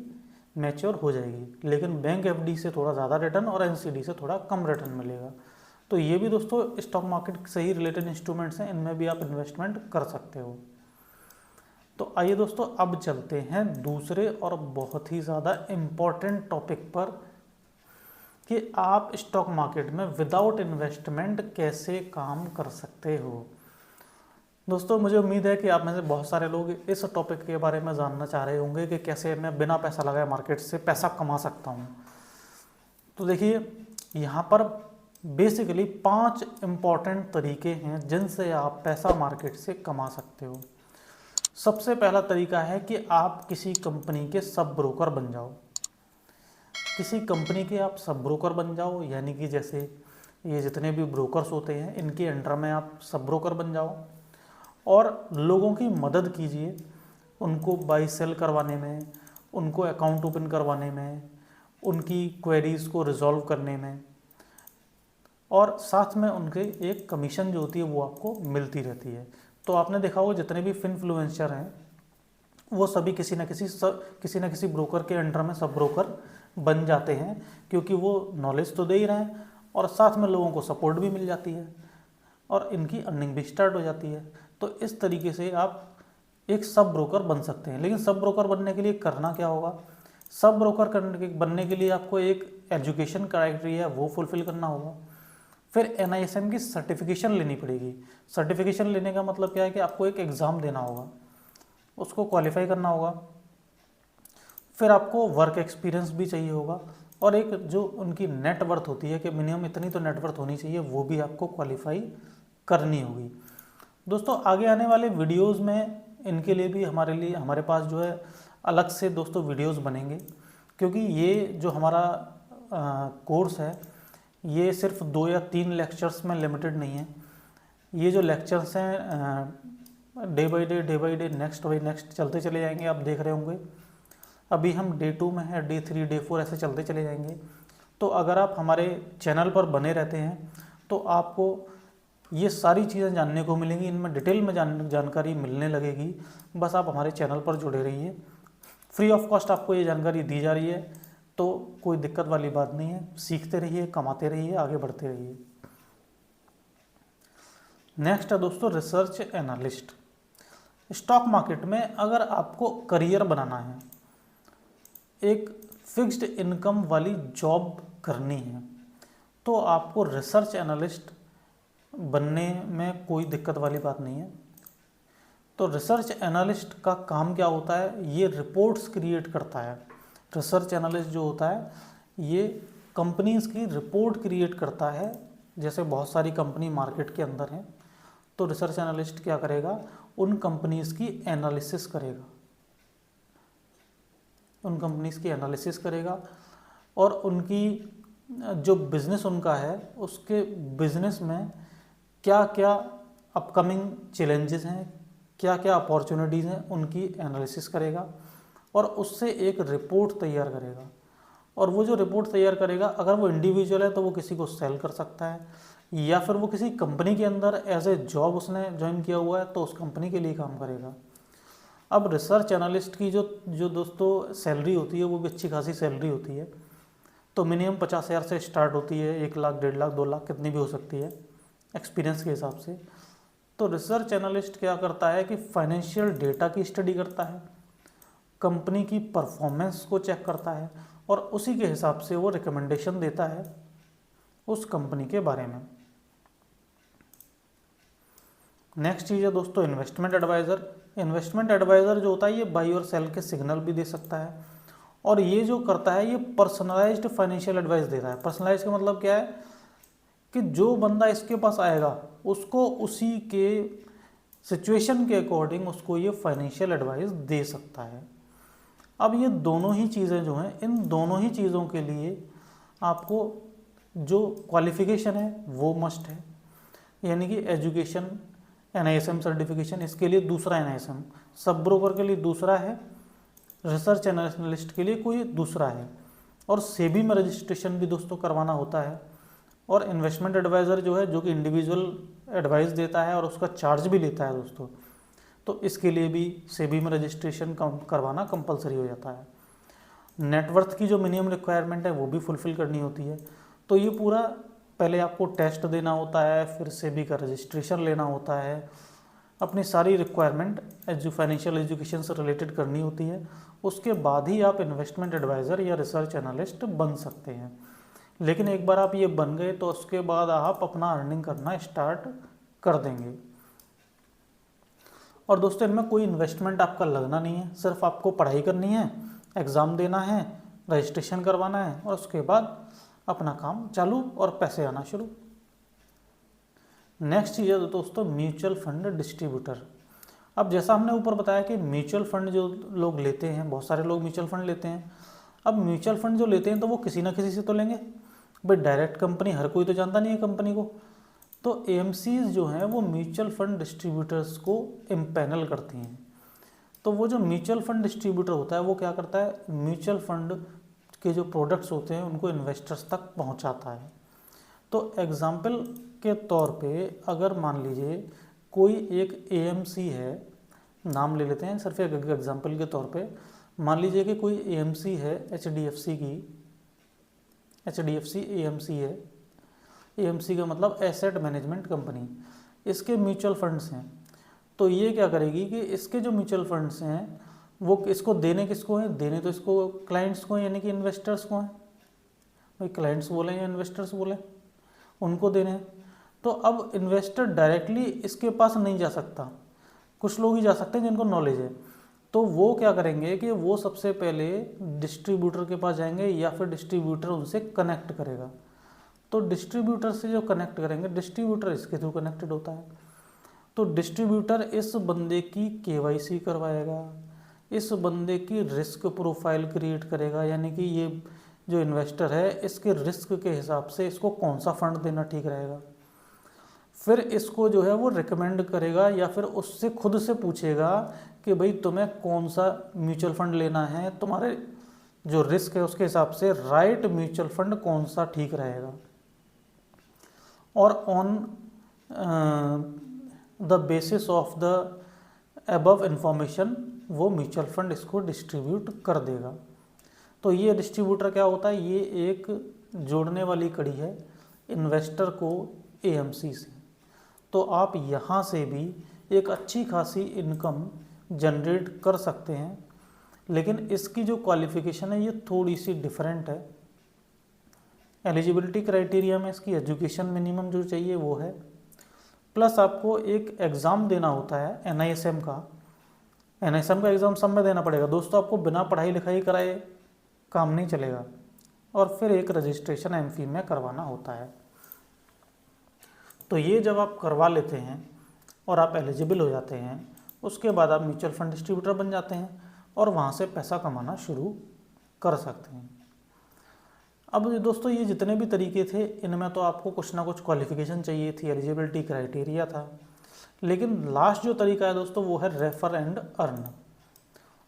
मैच्योर हो जाएगी। लेकिन बैंक FD से थोड़ा ज़्यादा रिटर्न और NCD से थोड़ा कम रिटर्न मिलेगा। तो ये भी दोस्तों स्टॉक मार्केट से ही रिलेटेड इंस्ट्रूमेंट्स हैं, इनमें भी आप इन्वेस्टमेंट कर सकते हो। तो आइए दोस्तों अब चलते हैं दूसरे और बहुत ही ज़्यादा इम्पॉर्टेंट टॉपिक पर, कि आप स्टॉक मार्केट में विदाउट इन्वेस्टमेंट कैसे काम कर सकते हो। दोस्तों मुझे उम्मीद है कि आप में से बहुत सारे लोग इस टॉपिक के बारे में जानना चाह रहे होंगे कि कैसे मैं बिना पैसा लगाए मार्केट से पैसा कमा सकता हूँ। तो देखिए यहाँ पर बेसिकली 5 इम्पॉर्टेंट तरीके हैं जिनसे आप पैसा मार्केट से कमा सकते हो। सबसे पहला तरीका है कि आप किसी कंपनी के सब ब्रोकर बन जाओ। किसी कंपनी के आप सब ब्रोकर बन जाओ, यानी कि जैसे ये जितने भी ब्रोकर्स होते हैं इनके अंडर में आप सब ब्रोकर बन जाओ और लोगों की मदद कीजिए, उनको बाई सेल करवाने में, उनको अकाउंट ओपन करवाने में, उनकी क्वेरीज़ को रिजॉल्व करने में, और साथ में उनके एक कमीशन जो होती है वो आपको मिलती रहती है। तो आपने देखा होगा जितने भी इन्फ्लुएंसर हैं वो सभी किसी न किसी ब्रोकर के अंडर में सब ब्रोकर बन जाते हैं, क्योंकि वो नॉलेज तो दे ही रहे हैं और साथ में लोगों को सपोर्ट भी मिल जाती है और इनकी अर्निंग भी स्टार्ट हो जाती है। तो इस तरीके से आप एक सब ब्रोकर बन सकते हैं। लेकिन सब ब्रोकर बनने के लिए करना क्या होगा? सब ब्रोकर बनने के लिए आपको एक एजुकेशन क्राइटेरिया वो फुलफिल करना होगा। फिर NISM की सर्टिफिकेशन लेनी पड़ेगी। सर्टिफिकेशन लेने का मतलब क्या है कि आपको एक एग्ज़ाम देना होगा, उसको क्वालिफाई करना होगा। फिर आपको वर्क एक्सपीरियंस भी चाहिए होगा और एक जो उनकी नेटवर्थ होती है कि मिनिमम इतनी तो नेटवर्थ होनी चाहिए, वो भी आपको क्वालिफाई करनी होगी। दोस्तों आगे आने वाले वीडियोस में इनके लिए भी हमारे पास जो है अलग से दोस्तों वीडियोस बनेंगे, क्योंकि ये जो हमारा कोर्स है ये सिर्फ 2 या 3 लेक्चर्स में लिमिटेड नहीं है। ये जो लेक्चर्स हैं day by day next by next चलते चले जाएंगे। आप देख रहे होंगे अभी हम डे 2 में है, डे 3, डे 4 ऐसे चलते चले जाएंगे। तो अगर आप हमारे चैनल पर बने रहते हैं तो आपको ये सारी चीज़ें जानने को मिलेंगी, इनमें डिटेल में जानकारी मिलने लगेगी। बस आप हमारे चैनल पर जुड़े रहिए, फ्री ऑफ कॉस्ट आपको ये जानकारी दी जा रही है, तो कोई दिक्कत वाली बात नहीं है। सीखते रहिए, कमाते रहिए, आगे बढ़ते रहिए। नेक्स्ट है दोस्तों रिसर्च एनालिस्ट। स्टॉक मार्केट में अगर आपको करियर बनाना है, एक फिक्स्ड इनकम वाली जॉब करनी है, तो आपको रिसर्च एनालिस्ट बनने में कोई दिक्कत वाली बात नहीं है। तो रिसर्च एनालिस्ट का काम क्या होता है? ये रिपोर्ट्स क्रिएट करता है। रिसर्च एनालिस्ट जो होता है ये कंपनीज की रिपोर्ट क्रिएट करता है। जैसे बहुत सारी कंपनी मार्केट के अंदर हैं, तो रिसर्च एनालिस्ट क्या करेगा? उन कंपनीज की एनालिसिस करेगा, उन कंपनीज की एनालिसिस करेगा और उनकी जो बिज़नेस उनका है उसके बिज़नेस में क्या क्या अपकमिंग चैलेंजेस हैं, क्या क्या अपॉर्चुनिटीज़ हैं, उनकी एनालिसिस करेगा और उससे एक रिपोर्ट तैयार करेगा। और वो जो रिपोर्ट तैयार करेगा, अगर वो इंडिविजुअल है तो वो किसी को सेल कर सकता है, या फिर वो किसी कंपनी के अंदर एज ए जॉब उसने ज्वाइन किया हुआ है तो उस कंपनी के लिए काम करेगा। अब रिसर्च एनालिस्ट की जो दोस्तों सैलरी होती है वो भी अच्छी खासी सैलरी होती है। तो मिनिमम 50,000 से स्टार्ट होती है, 1 लाख, 1.5 लाख, 2 लाख कितनी भी हो सकती है एक्सपीरियंस के हिसाब से। तो रिसर्च एनालिस्ट क्या करता है कि फाइनेंशियल डेटा की स्टडी करता है, कंपनी की परफॉर्मेंस को चेक करता है और उसी के हिसाब से वो रिकमेंडेशन देता है उस कंपनी के बारे में। नेक्स्ट चीज़ है दोस्तों इन्वेस्टमेंट एडवाइज़र। इन्वेस्टमेंट एडवाइज़र जो होता है ये बाई और सेल के सिग्नल भी दे सकता है और ये जो करता है ये पर्सनलाइज्ड फाइनेंशियल एडवाइस देता है। पर्सनलाइज का मतलब क्या है कि जो बंदा इसके पास आएगा उसको उसी के सिचुएशन के अकॉर्डिंग उसको ये फाइनेंशियल एडवाइस दे सकता है। अब ये दोनों ही चीज़ें जो हैं, इन दोनों ही चीज़ों के लिए आपको जो क्वालिफ़िकेशन है वो मस्ट है, यानी कि एजुकेशन, NISM सर्टिफिकेशन, इसके लिए दूसरा NISM, सब ब्रोकर के लिए दूसरा है, रिसर्च एनालिस्ट के लिए कोई दूसरा है, और सेबी में रजिस्ट्रेशन भी दोस्तों करवाना होता है। और इन्वेस्टमेंट एडवाइज़र जो है जो कि इंडिविजुअल एडवाइस देता है और उसका चार्ज भी लेता है दोस्तों, तो इसके लिए भी सेबी में रजिस्ट्रेशन करवाना कंपलसरी हो जाता है। नेटवर्थ की जो मिनिमम रिक्वायरमेंट है वो भी फुलफ़िल करनी होती है। तो ये पूरा पहले आपको टेस्ट देना होता है, फिर सेबी का रजिस्ट्रेशन लेना होता है, अपनी सारी रिक्वायरमेंट जो फाइनेंशियल एजुकेशन से रिलेटेड करनी होती है, उसके बाद ही आप इन्वेस्टमेंट एडवाइज़र या रिसर्च एनालिस्ट बन सकते हैं। लेकिन एक बार आप ये बन गए तो उसके बाद आप अपना अर्निंग करना स्टार्ट कर देंगे। और दोस्तों इनमें कोई इन्वेस्टमेंट आपका लगना नहीं है, सिर्फ आपको पढ़ाई करनी है, एग्ज़ाम देना है, रजिस्ट्रेशन करवाना है और उसके बाद अपना काम चालू और पैसे आना शुरू। नेक्स्ट चीज़ है दोस्तों म्यूचुअल फंड डिस्ट्रीब्यूटर। अब जैसा हमने ऊपर बताया कि म्यूचुअल फंड जो लोग लेते हैं, बहुत सारे लोग म्यूचुअल फंड लेते हैं। अब म्यूचुअल फंड जो लेते हैं तो वो किसी ना किसी से तो लेंगे भाई, डायरेक्ट कंपनी हर कोई तो जानता नहीं है कंपनी को। तो एएमसीज जो हैं वो म्यूचुअल फंड डिस्ट्रीब्यूटर्स को इम्पैनल करती हैं। तो वो जो म्यूचुअल फंड डिस्ट्रीब्यूटर होता है वो क्या करता है, म्यूचुअल फंड के जो प्रोडक्ट्स होते हैं उनको इन्वेस्टर्स तक पहुंचाता है। तो एग्जाम्पल के तौर पे अगर मान लीजिए कोई एक एएमसी है, नाम ले लेते हैं सिर्फ एक एग्जाम्पल के तौर पे, मान लीजिए कि कोई एएमसी है एचडीएफसी की, एचडीएफसी एएमसी है, एएमसी का मतलब एसेट मैनेजमेंट कंपनी, इसके म्यूचुअल फंड्स हैं। तो ये क्या करेगी कि इसके जो म्यूचुअल फंड्स हैं वो इसको देने किसको हैं, देने तो इसको क्लाइंट्स को हैं, यानी कि इन्वेस्टर्स को हैं। भाई क्लाइंट्स बोले या इन्वेस्टर्स बोले, उनको देने हैं। तो अब इन्वेस्टर डायरेक्टली इसके पास नहीं जा सकता, कुछ लोग ही जा सकते हैं जिनको नॉलेज है। तो वो क्या करेंगे कि वो सबसे पहले डिस्ट्रीब्यूटर के पास जाएंगे या फिर डिस्ट्रीब्यूटर उनसे कनेक्ट करेगा। तो डिस्ट्रीब्यूटर से जो कनेक्ट करेंगे, डिस्ट्रीब्यूटर इसके थ्रू कनेक्टेड होता है। तो डिस्ट्रीब्यूटर इस बंदे की केवाईसी करवाएगा, इस बंदे की रिस्क प्रोफाइल क्रिएट करेगा, यानी कि ये जो इन्वेस्टर है इसके रिस्क के हिसाब से इसको कौन सा फंड देना ठीक रहेगा। फिर इसको जो है वो रिकमेंड करेगा या फिर उससे खुद से पूछेगा कि भाई तुम्हें कौन सा म्यूचुअल फंड लेना है, तुम्हारे जो रिस्क है उसके हिसाब से राइट म्यूचुअल फंड कौन सा ठीक रहेगा। और on the basis of the above information वो म्यूचुअल फंड इसको डिस्ट्रीब्यूट कर देगा। तो ये डिस्ट्रीब्यूटर क्या होता है, ये एक जोड़ने वाली कड़ी है इन्वेस्टर को एएमसी से। तो आप यहाँ से भी एक अच्छी खासी इनकम जनरेट कर सकते हैं, लेकिन इसकी जो क्वालिफ़िकेशन है ये थोड़ी सी डिफरेंट है। एलिजिबिलिटी क्राइटेरिया में इसकी एजुकेशन मिनिमम जो चाहिए वो है, प्लस आपको एक एग्ज़ाम देना होता है एनआईएसएम का। एनआईएसएम का एग्ज़ाम सब में देना पड़ेगा दोस्तों, आपको बिना पढ़ाई लिखाई कराए काम नहीं चलेगा। और फिर एक रजिस्ट्रेशन एमफी में करवाना होता है। तो ये जब आप करवा लेते हैं और आप एलिजिबल हो जाते हैं, उसके बाद आप म्यूचुअल फंड डिस्ट्रीब्यूटर बन जाते हैं और वहाँ से पैसा कमाना शुरू कर सकते हैं। अब दोस्तों ये जितने भी तरीके थे इनमें तो आपको कुछ ना कुछ क्वालिफिकेशन चाहिए थी, एलिजिबिलिटी क्राइटेरिया था। लेकिन लास्ट जो तरीका है दोस्तों वो है रेफर एंड अर्न।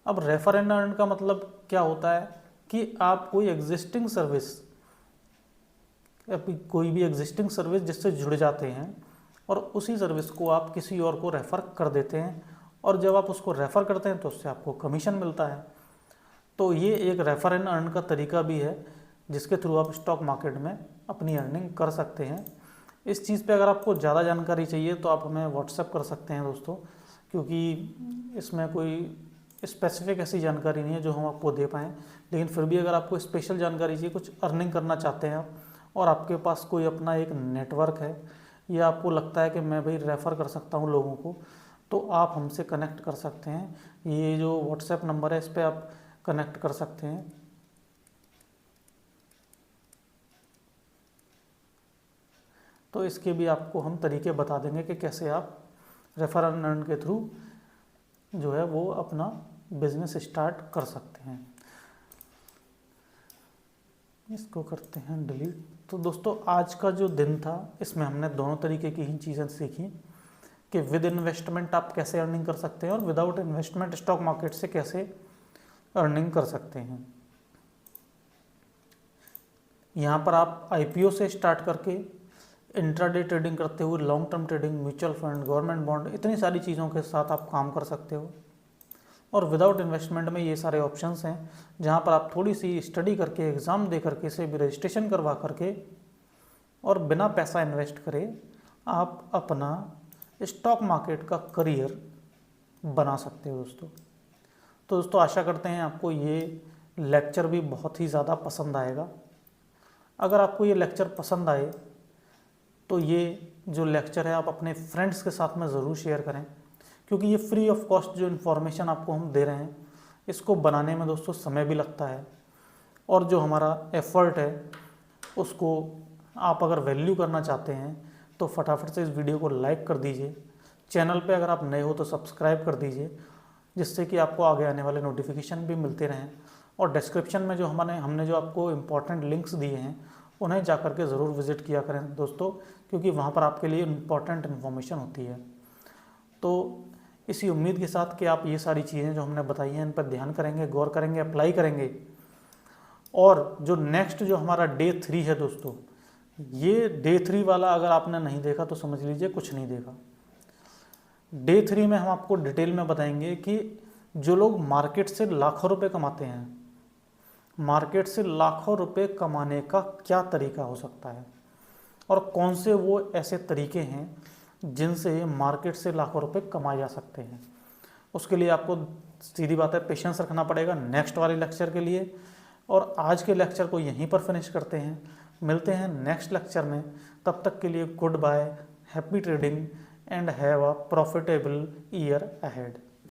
अब रेफर एंड अर्न का मतलब क्या होता है कि आप कोई एग्जिस्टिंग सर्विस, कोई भी एग्जिस्टिंग सर्विस जिससे जुड़ जाते हैं और उसी सर्विस को आप किसी और को रेफ़र कर देते हैं, और जब आप उसको रेफ़र करते हैं तो उससे आपको कमीशन मिलता है। तो ये एक रेफर एंड अर्न का तरीका भी है जिसके थ्रू आप स्टॉक मार्केट में अपनी अर्निंग कर सकते हैं। इस चीज़ पे अगर आपको ज़्यादा जानकारी चाहिए तो आप हमें व्हाट्सएप कर सकते हैं दोस्तों, क्योंकि इसमें कोई स्पेसिफिक ऐसी जानकारी नहीं है जो हम आपको दे पाएँ। लेकिन फिर भी अगर आपको स्पेशल जानकारी चाहिए, कुछ अर्निंग करना चाहते हैं आप और आपके पास कोई अपना एक नेटवर्क है या आपको लगता है कि मैं भाई रेफ़र कर सकता हूँ लोगों को, तो आप हमसे कनेक्ट कर सकते हैं। ये जो व्हाट्सएप नंबर है इस पर आप कनेक्ट कर सकते हैं। तो इसके भी आपको हम तरीके बता देंगे कि कैसे आप रेफर एंड अर्न के थ्रू जो है वो अपना बिजनेस स्टार्ट कर सकते हैं। इसको करते हैं डिलीट। तो दोस्तों आज का जो दिन था इसमें हमने दोनों तरीके की ही चीज़ें सीखी कि विद इन्वेस्टमेंट आप कैसे अर्निंग कर सकते हैं और विदाउट इन्वेस्टमेंट स्टॉक मार्केट से कैसे अर्निंग कर सकते हैं। यहाँ पर आप आईपीओ से स्टार्ट करके इंट्राडे ट्रेडिंग करते हुए long term trading, mutual fund, government bond, इतनी सारी चीज़ों के साथ आप काम कर सकते हो। और विदाउट इन्वेस्टमेंट में ये सारे ऑप्शंस हैं जहाँ पर आप थोड़ी सी स्टडी करके, एग्ज़ाम दे करके, से भी रजिस्ट्रेशन करवा करके और बिना पैसा इन्वेस्ट करे आप अपना स्टॉक मार्केट का करियर बना सकते हो दोस्तों। तो दोस्तों आशा करते हैं आपको ये लेक्चर भी बहुत ही ज़्यादा पसंद आएगा। अगर आपको ये लेक्चर पसंद आए तो ये जो लेक्चर है आप अपने फ्रेंड्स के साथ में ज़रूर शेयर करें, क्योंकि ये फ्री ऑफ कॉस्ट जो इन्फॉर्मेशन आपको हम दे रहे हैं, इसको बनाने में दोस्तों समय भी लगता है, और जो हमारा एफर्ट है उसको आप अगर वैल्यू करना चाहते हैं तो फटाफट से इस वीडियो को लाइक कर दीजिए। चैनल पे अगर आप नए हो तो सब्सक्राइब कर दीजिए, जिससे कि आपको आगे आने वाले नोटिफिकेशन भी मिलते रहें। और डिस्क्रिप्शन में जो हमने जो आपको इम्पॉर्टेंट लिंक्स दिए हैं उन्हें जा कर के ज़रूर विज़िट किया करें दोस्तों, क्योंकि वहाँ पर आपके लिए इम्पॉर्टेंट इन्फॉर्मेशन होती है। तो इसी उम्मीद के साथ कि आप ये सारी चीज़ें जो हमने बताई हैं इन पर ध्यान करेंगे, गौर करेंगे, अप्लाई करेंगे। और जो नेक्स्ट जो हमारा डे 3 है दोस्तों, ये डे 3 वाला अगर आपने नहीं देखा तो समझ लीजिए कुछ नहीं देखा। डे 3 में हम आपको डिटेल में बताएंगे कि जो लोग मार्केट से लाखों रुपए कमाते हैं, मार्केट से लाखों रुपए कमाने का क्या तरीका हो सकता है, और कौन से वो ऐसे तरीके हैं जिनसे मार्केट से लाखों रुपए कमाए जा सकते हैं। उसके लिए आपको सीधी बात है पेशेंस रखना पड़ेगा नेक्स्ट वाले लेक्चर के लिए। और आज के लेक्चर को यहीं पर फिनिश करते हैं, मिलते हैं नेक्स्ट लेक्चर में। तब तक के लिए goodbye, happy trading and have a profitable year ahead.